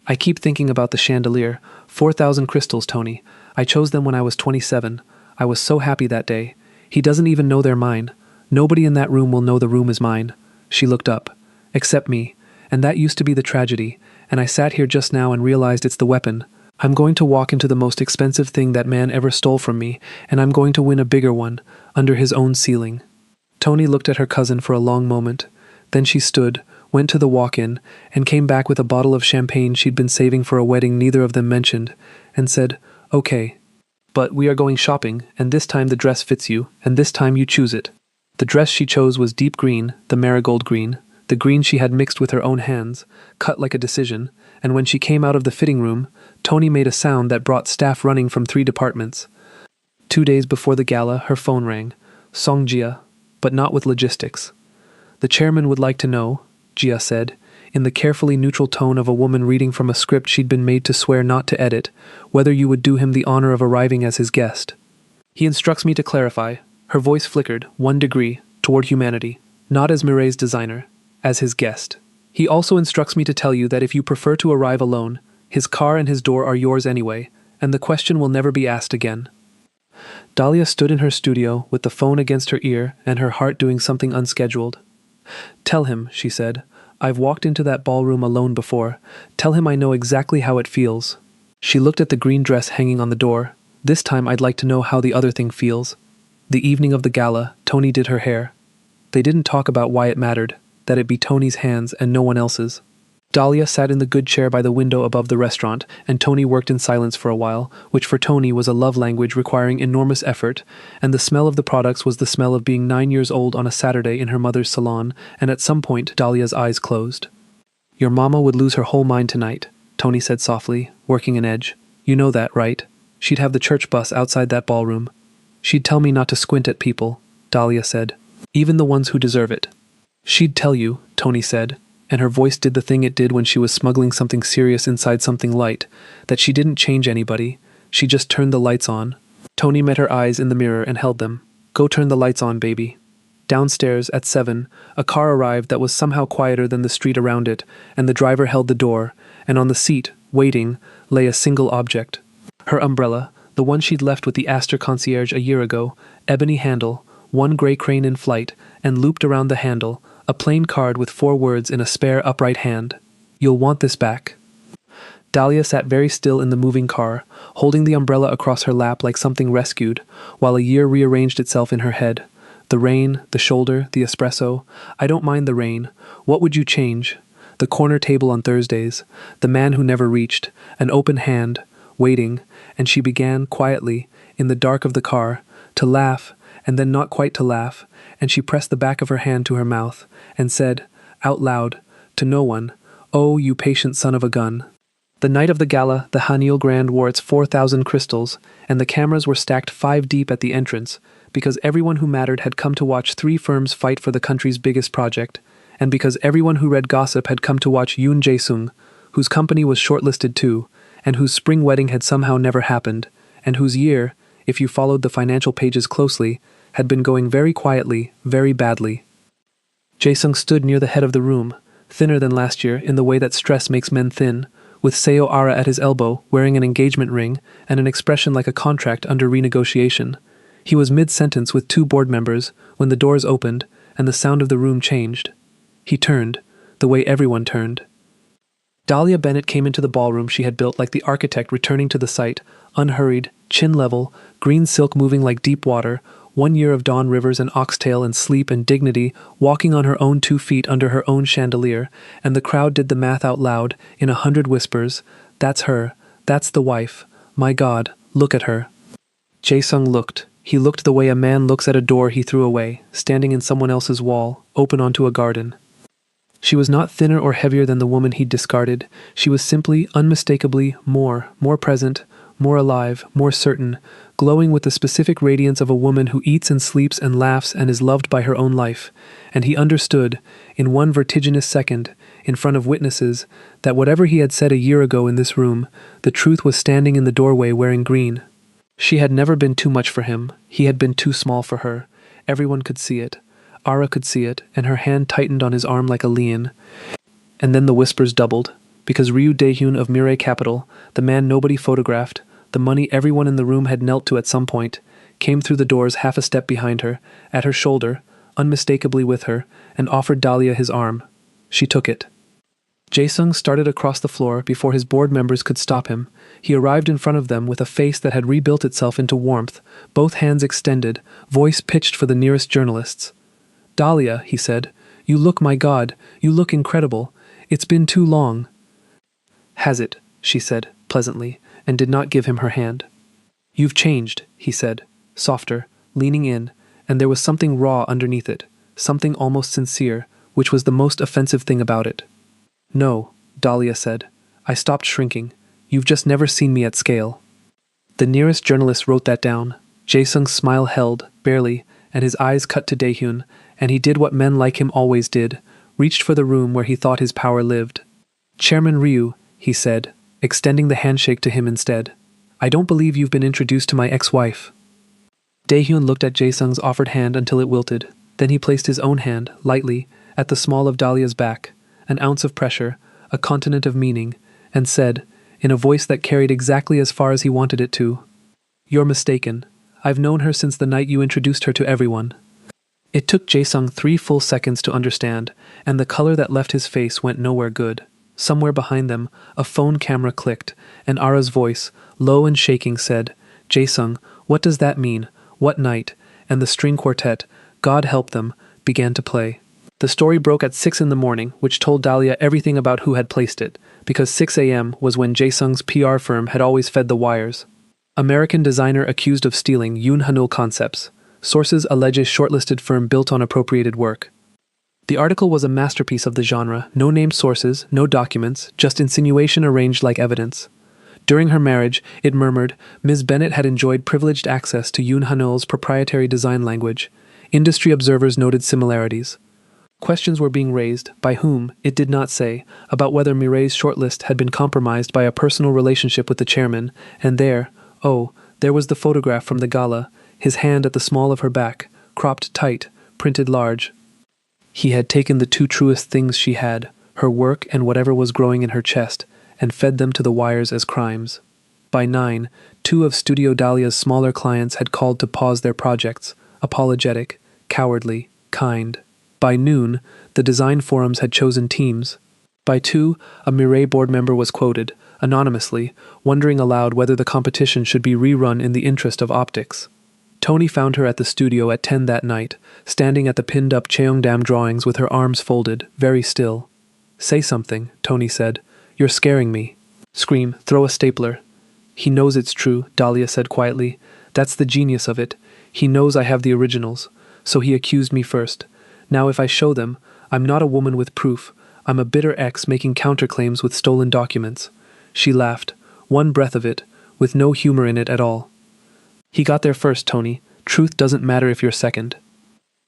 I keep thinking about the chandelier. 4,000 crystals, Tony. I chose them when I was 27. I was so happy that day. He doesn't even know they're mine. Nobody in that room will know the room is mine." She looked up. "Except me. And that used to be the tragedy. And I sat here just now and realized it's the weapon. I'm going to walk into the most expensive thing that man ever stole from me, and I'm going to win a bigger one, under his own ceiling." Tony looked at her cousin for a long moment. Then she stood, went to the walk-in, and came back with a bottle of champagne she'd been saving for a wedding neither of them mentioned, and said, "Okay. But we are going shopping, and this time the dress fits you, and this time you choose it." The dress she chose was deep green, the marigold green, the green she had mixed with her own hands, cut like a decision, and when she came out of the fitting room, Tony made a sound that brought staff running from 3 departments. 2 days before the gala, her phone rang. Song Jia, but not with logistics. The chairman would like to know, Jia said, in the carefully neutral tone of a woman reading from a script she'd been made to swear not to edit, whether you would do him the honor of arriving as his guest. He instructs me to clarify. Her voice flickered, 1 degree, toward humanity, not as Mireille's designer, as his guest. He also instructs me to tell you that if you prefer to arrive alone, his car and his door are yours anyway, and the question will never be asked again. Dahlia stood in her studio with the phone against her ear and her heart doing something unscheduled. Tell him, she said. I've walked into that ballroom alone before. Tell him I know exactly how it feels. She looked at the green dress hanging on the door. This time I'd like to know how the other thing feels. The evening of the gala, Tony did her hair. They didn't talk about why it mattered, that it be Tony's hands and no one else's. Dahlia sat in the good chair by the window above the restaurant, and Tony worked in silence for a while, which for Tony was a love language requiring enormous effort, and the smell of the products was the smell of being 9 years old on a Saturday in her mother's salon, and at some point Dahlia's eyes closed. Your mama would lose her whole mind tonight, Tony said softly, working an edge. You know that, right? She'd have the church bus outside that ballroom. She'd tell me not to squint at people, Dahlia said. Even the ones who deserve it. She'd tell you, Tony said, and her voice did the thing it did when she was smuggling something serious inside something light, that she didn't change anybody, she just turned the lights on. Tony met her eyes in the mirror and held them. Go turn the lights on, baby. Downstairs, at 7, a car arrived that was somehow quieter than the street around it, and the driver held the door, and on the seat, waiting, lay a single object. Her umbrella, the one she'd left with the Astor concierge a year ago, ebony handle, 1 gray crane in flight, and looped around the handle, a plain card with 4 words in a spare upright hand. You'll want this back. Dahlia sat very still in the moving car, holding the umbrella across her lap like something rescued, while a year rearranged itself in her head. The rain, the shoulder, the espresso. I don't mind the rain. What would you change? The corner table on Thursdays, the man who never reached, an open hand, waiting, and she began, quietly, in the dark of the car, to laugh, and then not quite to laugh, and she pressed the back of her hand to her mouth, and said, out loud, to no one, Oh, you patient son of a gun. The night of the gala, the Hanil Grand wore its 4,000 crystals, and the cameras were stacked 5 deep at the entrance, because everyone who mattered had come to watch 3 firms fight for the country's biggest project, and because everyone who read gossip had come to watch Yoon Jae-sung, whose company was shortlisted too, and whose spring wedding had somehow never happened, and whose year, if you followed the financial pages closely, had been going very quietly, very badly. Jae-sung stood near the head of the room, thinner than last year in the way that stress makes men thin, with Seo Ara at his elbow, wearing an engagement ring and an expression like a contract under renegotiation. He was mid-sentence with 2 board members when the doors opened and the sound of the room changed. He turned, the way everyone turned. Dahlia Bennett came into the ballroom she had built like the architect returning to the site, unhurried, chin level, green silk moving like deep water, 1 year of Dawn Rivers and oxtail and sleep and dignity, walking on her own 2 feet under her own chandelier, and the crowd did the math out loud, in 100 whispers. That's her. That's the wife. My God, look at her. Jae-sung looked. He looked the way a man looks at a door he threw away, standing in someone else's wall, open onto a garden. She was not thinner or heavier than the woman he'd discarded. She was simply, unmistakably, more present, more alive, more certain, glowing with the specific radiance of a woman who eats and sleeps and laughs and is loved by her own life. And he understood, in 1 vertiginous second, in front of witnesses, that whatever he had said a year ago in this room, the truth was standing in the doorway wearing green. She had never been too much for him. He had been too small for her. Everyone could see it. Ara could see it, and her hand tightened on his arm like a lion. And then the whispers doubled, because Ryu Daehyun of Mirai Capital, the man nobody photographed, the money everyone in the room had knelt to at some point, came through the doors half a step behind her, at her shoulder, unmistakably with her, and offered Dahlia his arm. She took it. Jae-sung started across the floor before his board members could stop him. He arrived in front of them with a face that had rebuilt itself into warmth, both hands extended, voice pitched for the nearest journalists. Dahlia, he said, you look, my God, you look incredible. It's been too long. Has it, she said, pleasantly, and did not give him her hand. You've changed, he said, softer, leaning in, and there was something raw underneath it, something almost sincere, which was the most offensive thing about it. No, Dahlia said. I stopped shrinking. You've just never seen me at scale. The nearest journalist wrote that down. Jae-sung's smile held, barely, and his eyes cut to Daehyun, and he did what men like him always did, reached for the room where he thought his power lived. Chairman Ryu, he said, extending the handshake to him instead. I don't believe you've been introduced to my ex-wife. Daehyun looked at Jae-sung's offered hand until it wilted. Then he placed his own hand, lightly, at the small of Dahlia's back, an ounce of pressure, a continent of meaning, and said, in a voice that carried exactly as far as he wanted it to, You're mistaken. I've known her since the night you introduced her to everyone. It took Jae-sung 3 full seconds to understand, and the color that left his face went nowhere good. Somewhere behind them, a phone camera clicked, and Ara's voice, low and shaking, said, Jae-sung, what does that mean? What night? And the string quartet, God help them, began to play. The story broke at 6 in the morning, which told Dahlia everything about who had placed it, because 6 a.m. was when Jae-sung's PR firm had always fed the wires. American designer accused of stealing Yoon Hanul concepts. Sources allege a shortlisted firm built on appropriated work. The article was a masterpiece of the genre, no named sources, no documents, just insinuation arranged like evidence. During her marriage, it murmured, Ms. Bennett had enjoyed privileged access to Yoon Hanul's proprietary design language. Industry observers noted similarities. Questions were being raised, by whom, it did not say, about whether Mireille's shortlist had been compromised by a personal relationship with the chairman, and there was the photograph from the gala, his hand at the small of her back, cropped tight, printed large. He had taken the 2 truest things she had, her work and whatever was growing in her chest, and fed them to the wires as crimes. By 9, 2 of Studio Dahlia's smaller clients had called to pause their projects, apologetic, cowardly, kind. By noon, the design forums had chosen teams. By 2, a Mireille board member was quoted, anonymously, wondering aloud whether the competition should be rerun in the interest of optics. Tony found her at the studio at 10 that night, standing at the pinned-up Cheongdam drawings with her arms folded, very still. Say something, Tony said. You're scaring me. Scream, throw a stapler. He knows it's true, Dahlia said quietly. That's the genius of it. He knows I have the originals, so he accused me first. Now if I show them, I'm not a woman with proof. I'm a bitter ex making counterclaims with stolen documents. She laughed, one breath of it, with no humor in it at all. He got there first, Tony. Truth doesn't matter if you're second.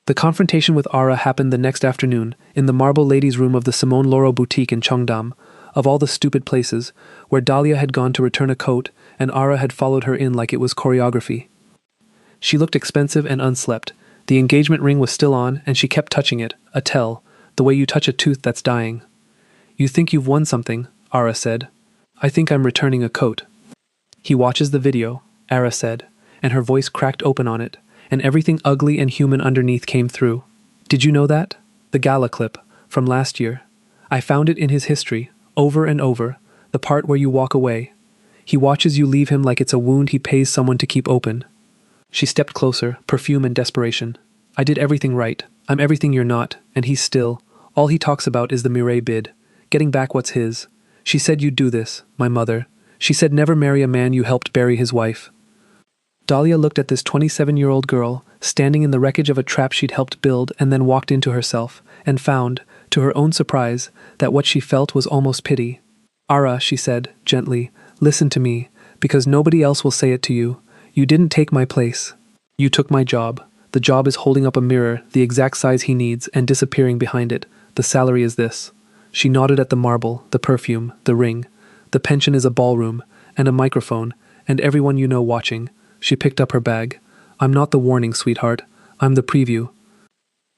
The confrontation with Ara happened the next afternoon, in the marble ladies' room of the Simone Loro boutique in Cheongdam, of all the stupid places, where Dahlia had gone to return a coat, and Ara had followed her in like it was choreography. She looked expensive and unslept. The engagement ring was still on, and she kept touching it, a tell, the way you touch a tooth that's dying. You think you've won something, Ara said. I think I'm returning a coat. He watches the video, Ara said, and her voice cracked open on it, and everything ugly and human underneath came through. Did you know that? The gala clip, from last year. I found it in his history, over and over, the part where you walk away. He watches you leave him like it's a wound he pays someone to keep open. She stepped closer, perfume and desperation. I did everything right. I'm everything you're not, and he's still. All he talks about is the Mireille bid. Getting back what's his. She said you'd do this, my mother. She said never marry a man you helped bury his wife. Dahlia looked at this 27-year-old girl, standing in the wreckage of a trap she'd helped build, and then walked into herself, and found, to her own surprise, that what she felt was almost pity. Ara, she said, gently, listen to me, because nobody else will say it to you. You didn't take my place. You took my job. The job is holding up a mirror, the exact size he needs, and disappearing behind it. The salary is this. She nodded at the marble, the perfume, the ring. The pension is a ballroom, and a microphone, and everyone you know watching. She picked up her bag. I'm not the warning, sweetheart. I'm the preview.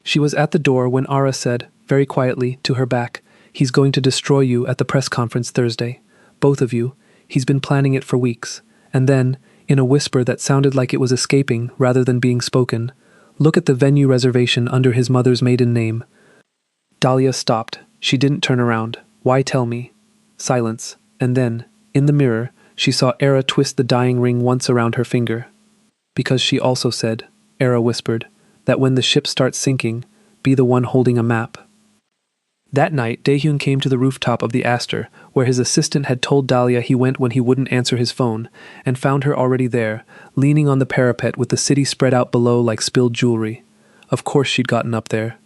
She was at the door when Ara said, very quietly, to her back, he's going to destroy you at the press conference Thursday. Both of you. He's been planning it for weeks. And then, in a whisper that sounded like it was escaping rather than being spoken, look at the venue reservation under his mother's maiden name. Dahlia stopped. She didn't turn around. Why tell me? Silence. And then, in the mirror, she saw Ara twist the dying ring once around her finger. Because she also said, Ara whispered, that when the ship starts sinking, be the one holding a map. That night, Daehyun came to the rooftop of the Astor, where his assistant had told Dahlia he went when he wouldn't answer his phone, and found her already there, leaning on the parapet with the city spread out below like spilled jewelry. Of course she'd gotten up there.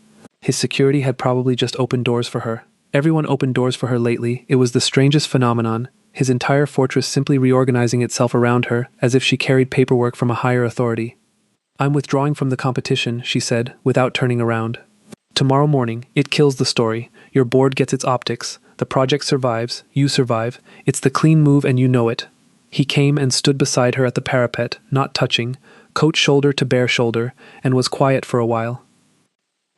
His security had probably just opened doors for her. Everyone opened doors for her lately. It was the strangest phenomenon, his entire fortress simply reorganizing itself around her as if she carried paperwork from a higher authority. I'm withdrawing from the competition, she said, without turning around. Tomorrow morning, it kills the story. Your board gets its optics. The project survives. You survive. It's the clean move and you know it. He came and stood beside her at the parapet, not touching, coat shoulder to bare shoulder, and was quiet for a while.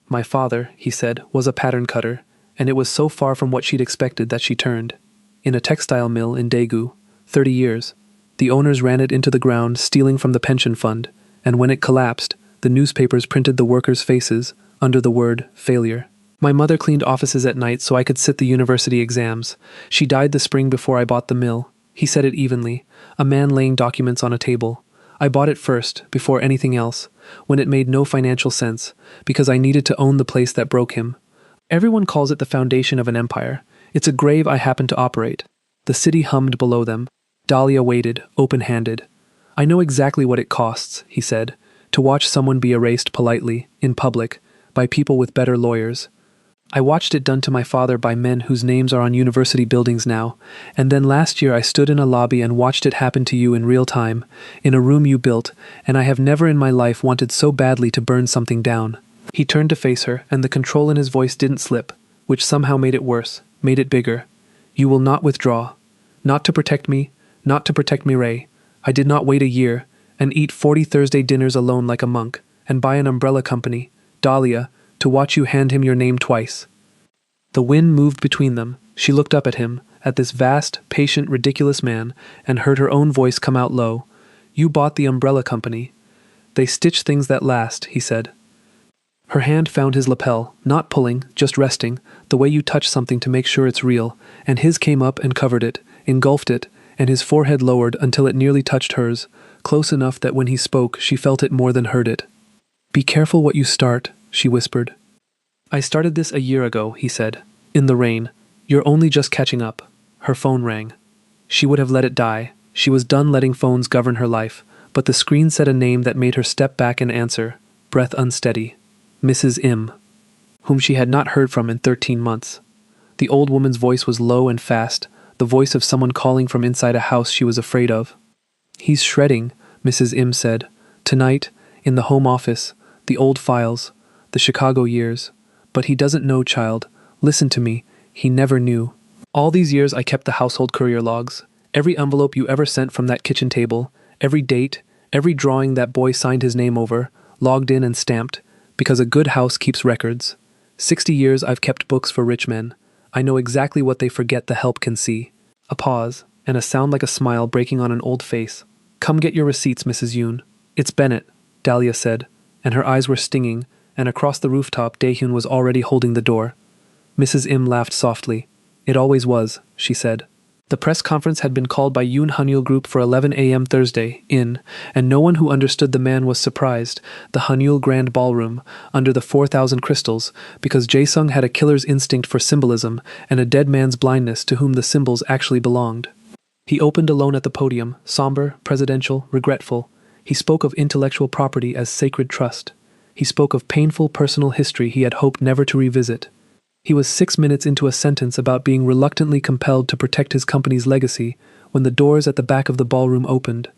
My father, he said, was a pattern cutter, and it was so far from what she'd expected that she turned. In a textile mill in Daegu, 30 years. The owners ran it into the ground, stealing from the pension fund, and when it collapsed, the newspapers printed the workers' faces under the word failure. My mother cleaned offices at night so I could sit the university exams. She died the spring before I bought the mill. He said it evenly, a man laying documents on a table. I bought it first, before anything else, when it made no financial sense, because I needed to own the place that broke him. Everyone calls it the foundation of an empire. It's a grave I happen to operate. The city hummed below them. Dahlia waited, open-handed. I know exactly what it costs, he said, to watch someone be erased politely, in public, by people with better lawyers. I watched it done to my father by men whose names are on university buildings now, and then last year I stood in a lobby and watched it happen to you in real time, in a room you built, and I have never in my life wanted so badly to burn something down. He turned to face her, and the control in his voice didn't slip, which somehow made it worse, made it bigger. You will not withdraw. Not to protect me, not to protect Mireille. I did not wait a year, and eat 40 Thursday dinners alone like a monk, and buy an umbrella company, Dahlia, to watch you hand him your name twice. The wind moved between them. She looked up at him, at this vast, patient, ridiculous man, and heard her own voice come out low. You bought the umbrella company. They stitch things that last, he said. Her hand found his lapel, not pulling, just resting, the way you touch something to make sure it's real, and his came up and covered it, engulfed it, and his forehead lowered until it nearly touched hers, close enough that when he spoke she felt it more than heard it. Be careful what you start, she whispered. I started this a year ago, he said. In the rain. You're only just catching up. Her phone rang. She would have let it die. She was done letting phones govern her life, but the screen said a name that made her step back and answer, breath unsteady. Mrs. Im, whom she had not heard from in 13 months. The old woman's voice was low and fast, the voice of someone calling from inside a house she was afraid of. He's shredding, Mrs. Im said. Tonight, in the home office, the old files, the Chicago years. But he doesn't know, child. Listen to me. He never knew. All these years I kept the household courier logs. Every envelope you ever sent from that kitchen table, every date, every drawing that boy signed his name over, logged in and stamped, because a good house keeps records. 60 years I've kept books for rich men. I know exactly what they forget the help can see. A pause, and a sound like a smile breaking on an old face. Come get your receipts, Mrs. Yoon. It's Bennett, Dahlia said, and her eyes were stinging, and across the rooftop Daehyun was already holding the door. Mrs. Im laughed softly. It always was, she said. The press conference had been called by Yoon Hanyul Group for 11 a.m. Thursday, and no one who understood the man was surprised, the Hanyul Grand Ballroom, under the 4,000 crystals, because Jae-sung had a killer's instinct for symbolism and a dead man's blindness to whom the symbols actually belonged. He opened alone at the podium, somber, presidential, regretful. He spoke of intellectual property as sacred trust. He spoke of painful personal history he had hoped never to revisit. He was 6 minutes into a sentence about being reluctantly compelled to protect his company's legacy when the doors at the back of the ballroom opened.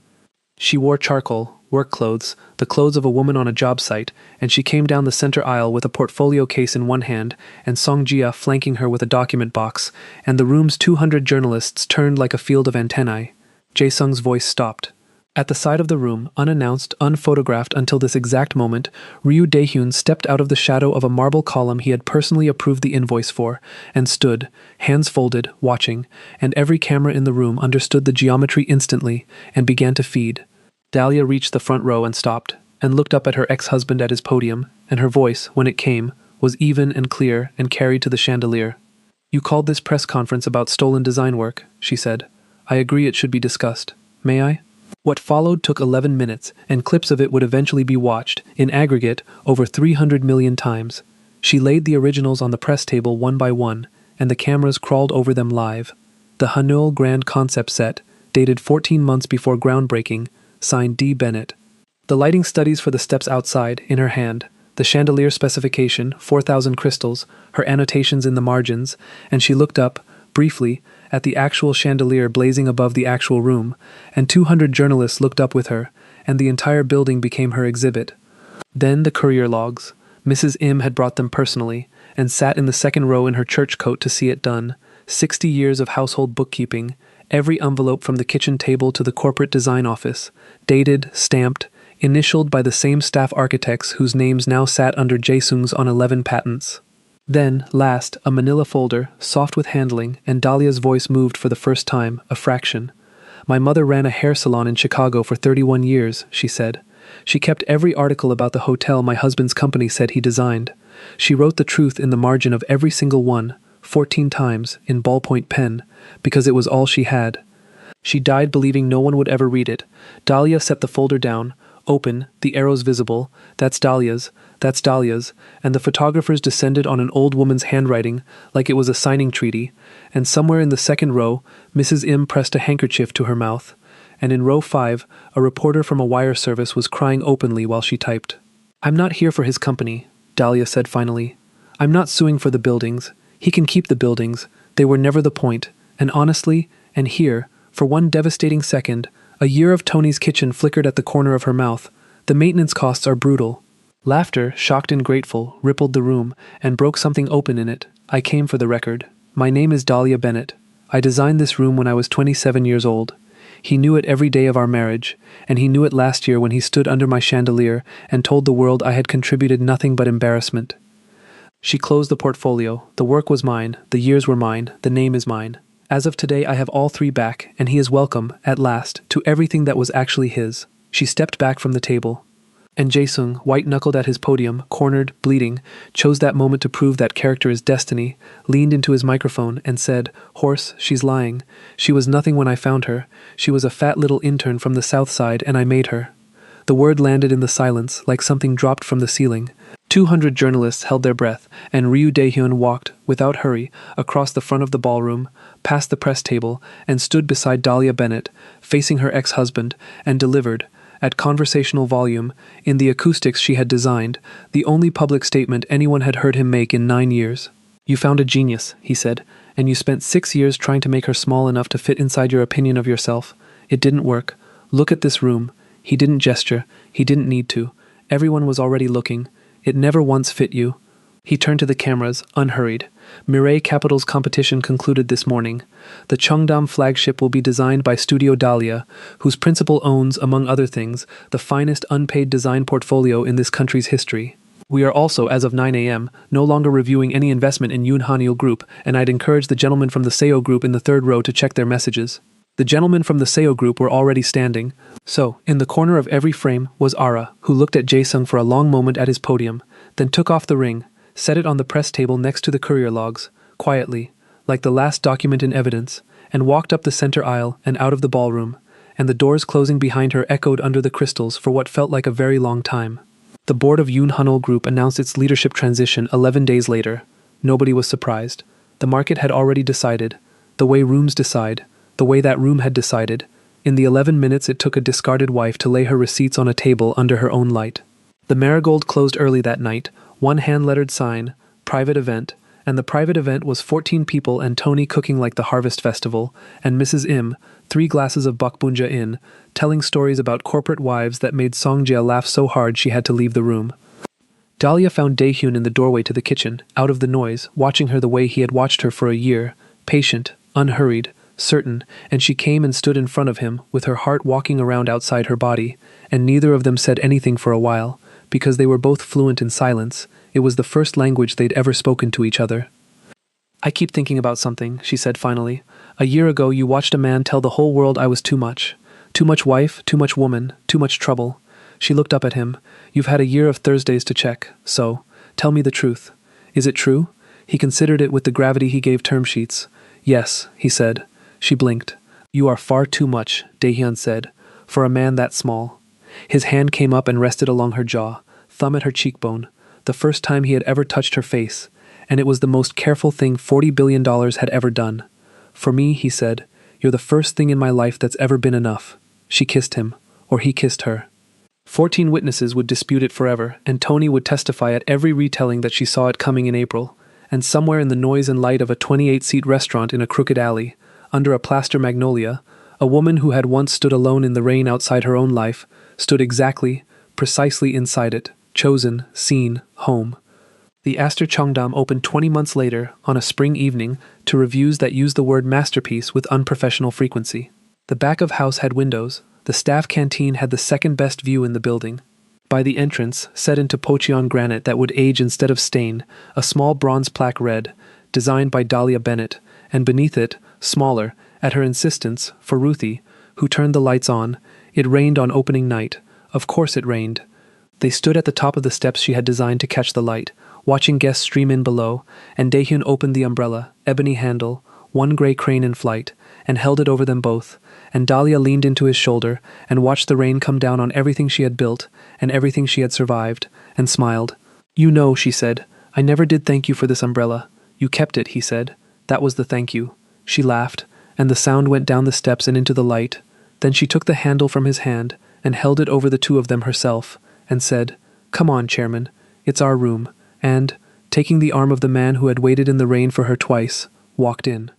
She wore charcoal, work clothes, the clothes of a woman on a job site, and she came down the center aisle with a portfolio case in one hand and Song Jia flanking her with a document box, and the room's 200 journalists turned like a field of antennae. Jae-sung's voice stopped. At the side of the room, unannounced, unphotographed until this exact moment, Ryu Daehyun stepped out of the shadow of a marble column he had personally approved the invoice for, and stood, hands folded, watching, and every camera in the room understood the geometry instantly and began to feed. Dahlia reached the front row and stopped, and looked up at her ex-husband at his podium, and her voice, when it came, was even and clear and carried to the chandelier. You called this press conference about stolen design work, she said. I agree it should be discussed. May I? What followed took 11 minutes, and clips of it would eventually be watched, in aggregate, over 300 million times. She laid the originals on the press table one by one, and the cameras crawled over them live. The Hanyul Grand Concept Set, dated 14 months before groundbreaking, signed D. Bennett. The lighting studies for the steps outside, in her hand, the chandelier specification, 4,000 crystals, her annotations in the margins, and she looked up, briefly, at the actual chandelier blazing above the actual room, and 200 journalists looked up with her, and the entire building became her exhibit. Then the courier logs. Mrs. Im had brought them personally, and sat in the second row in her church coat to see it done. 60 years of household bookkeeping, every envelope from the kitchen table to the corporate design office, dated, stamped, initialed by the same staff architects whose names now sat under Jae-sung's on 11 patents. Then, last, a manila folder, soft with handling, and Dahlia's voice moved for the first time, a fraction. "My mother ran a hair salon in Chicago for 31 years, she said. She kept every article about the hotel my husband's company said he designed. She wrote the truth in the margin of every single one, 14 times, in ballpoint pen, because it was all she had. She died believing no one would ever read it." Dahlia set the folder down, open, the arrows visible. "That's Dahlia's, and the photographers descended on an old woman's handwriting, like it was a signing treaty, and somewhere in the second row, Mrs. Im pressed a handkerchief to her mouth, and in row 5, a reporter from a wire service was crying openly while she typed. "I'm not here for his company," Dahlia said finally. "I'm not suing for the buildings. He can keep the buildings. They were never the point. And honestly, and here, for one devastating second, a year of Tony's kitchen flickered at the corner of her mouth. The maintenance costs are brutal." Laughter, shocked and grateful, rippled the room, and broke something open in it. "I came for the record. My name is Dahlia Bennett. I designed this room when I was 27 years old. He knew it every day of our marriage, and he knew it last year when he stood under my chandelier and told the world I had contributed nothing but embarrassment." She closed the portfolio. "The work was mine, the years were mine, the name is mine. As of today I have all 3 back, and he is welcome, at last, to everything that was actually his." She stepped back from the table. And Jae-sung, white-knuckled at his podium, cornered, bleeding, chose that moment to prove that character is destiny, leaned into his microphone and said, "Horse, she's lying. She was nothing when I found her. She was a fat little intern from the South Side and I made her." The word landed in the silence, like something dropped from the ceiling. 200 journalists held their breath, and Ryu Daehyun walked, without hurry, across the front of the ballroom, past the press table, and stood beside Dahlia Bennett, facing her ex-husband, and delivered, at conversational volume, in the acoustics she had designed, the only public statement anyone had heard him make in 9 years. "You found a genius," he said, "and you spent 6 years trying to make her small enough to fit inside your opinion of yourself. It didn't work. Look at this room." He didn't gesture. He didn't need to. Everyone was already looking. "It never once fit you." He turned to the cameras, unhurried. Mireille Capital's competition concluded this morning. The Cheongdam flagship will be designed by Studio Dahlia, whose principal owns, among other things, the finest unpaid design portfolio in this country's history. We are also, as of 9 a.m., no longer reviewing any investment in Yoon Hanil Group, and I'd encourage the gentlemen from the Seo Group in the third row to check their messages. The gentlemen from the Seo Group were already standing. So, in the corner of every frame was Ara, who looked at Jae-sung for a long moment at his podium, then took off the ring, set it on the press table next to the courier logs, quietly, like the last document in evidence, and walked up the center aisle and out of the ballroom, and the doors closing behind her echoed under the crystals for what felt like a very long time. The board of Yoon Hanil Group announced its leadership transition 11 days later. Nobody was surprised. The market had already decided, the way rooms decide, the way that room had decided. In the 11 minutes it took a discarded wife to lay her receipts on a table under her own light. The Marigold closed early that night, one hand-lettered sign, private event, and the private event was 14 people and Tony cooking like the Harvest Festival, and Mrs. Im, 3 glasses of Bokbunja in, telling stories about corporate wives that made Songjia laugh so hard she had to leave the room. Dahlia found Daehyun in the doorway to the kitchen, out of the noise, watching her the way he had watched her for a year, patient, unhurried, certain, and she came and stood in front of him, with her heart walking around outside her body, and neither of them said anything for a while, because they were both fluent in silence. It was the first language they'd ever spoken to each other. "I keep thinking about something," she said finally. "A year ago you watched a man tell the whole world I was too much. Too much wife, too much woman, too much trouble." She looked up at him. "You've had a year of Thursdays to check, so, tell me the truth. Is it true?" He considered it with the gravity he gave term sheets. "Yes," he said. She blinked. "You are far too much," Daehyun said, "for a man that small." His hand came up and rested along her jaw, thumb at her cheekbone, the first time he had ever touched her face, and it was the most careful thing $40 billion had ever done. "For me," he said, "you're the first thing in my life that's ever been enough." She kissed him, or he kissed her. 14 witnesses would dispute it forever, and Tony would testify at every retelling that she saw it coming in April, and somewhere in the noise and light of a 28-seat restaurant in a crooked alley, under a plaster magnolia, a woman who had once stood alone in the rain outside her own life, stood exactly, precisely inside it, chosen, seen, home. The Astor Cheongdam opened 20 months later, on a spring evening, to reviews that used the word masterpiece with unprofessional frequency. The back of house had windows. The staff canteen had the second-best view in the building. By the entrance, set into Pocheon granite that would age instead of stain, a small bronze plaque read, designed by Dahlia Bennett, and beneath it, smaller, at her insistence, for Ruthie, who turned the lights on, it rained on opening night. Of course it rained. They stood at the top of the steps she had designed to catch the light, watching guests stream in below, and Daehyun opened the umbrella, ebony handle, one gray crane in flight, and held it over them both, and Dahlia leaned into his shoulder and watched the rain come down on everything she had built and everything she had survived, and smiled. "You know," she said, "I never did thank you for this umbrella. You kept it," he said. "That was the thank you." She laughed, and the sound went down the steps and into the light. Then she took the handle from his hand and held it over the two of them herself, and said, "Come on, Chairman, it's our room," and, taking the arm of the man who had waited in the rain for her twice, walked in.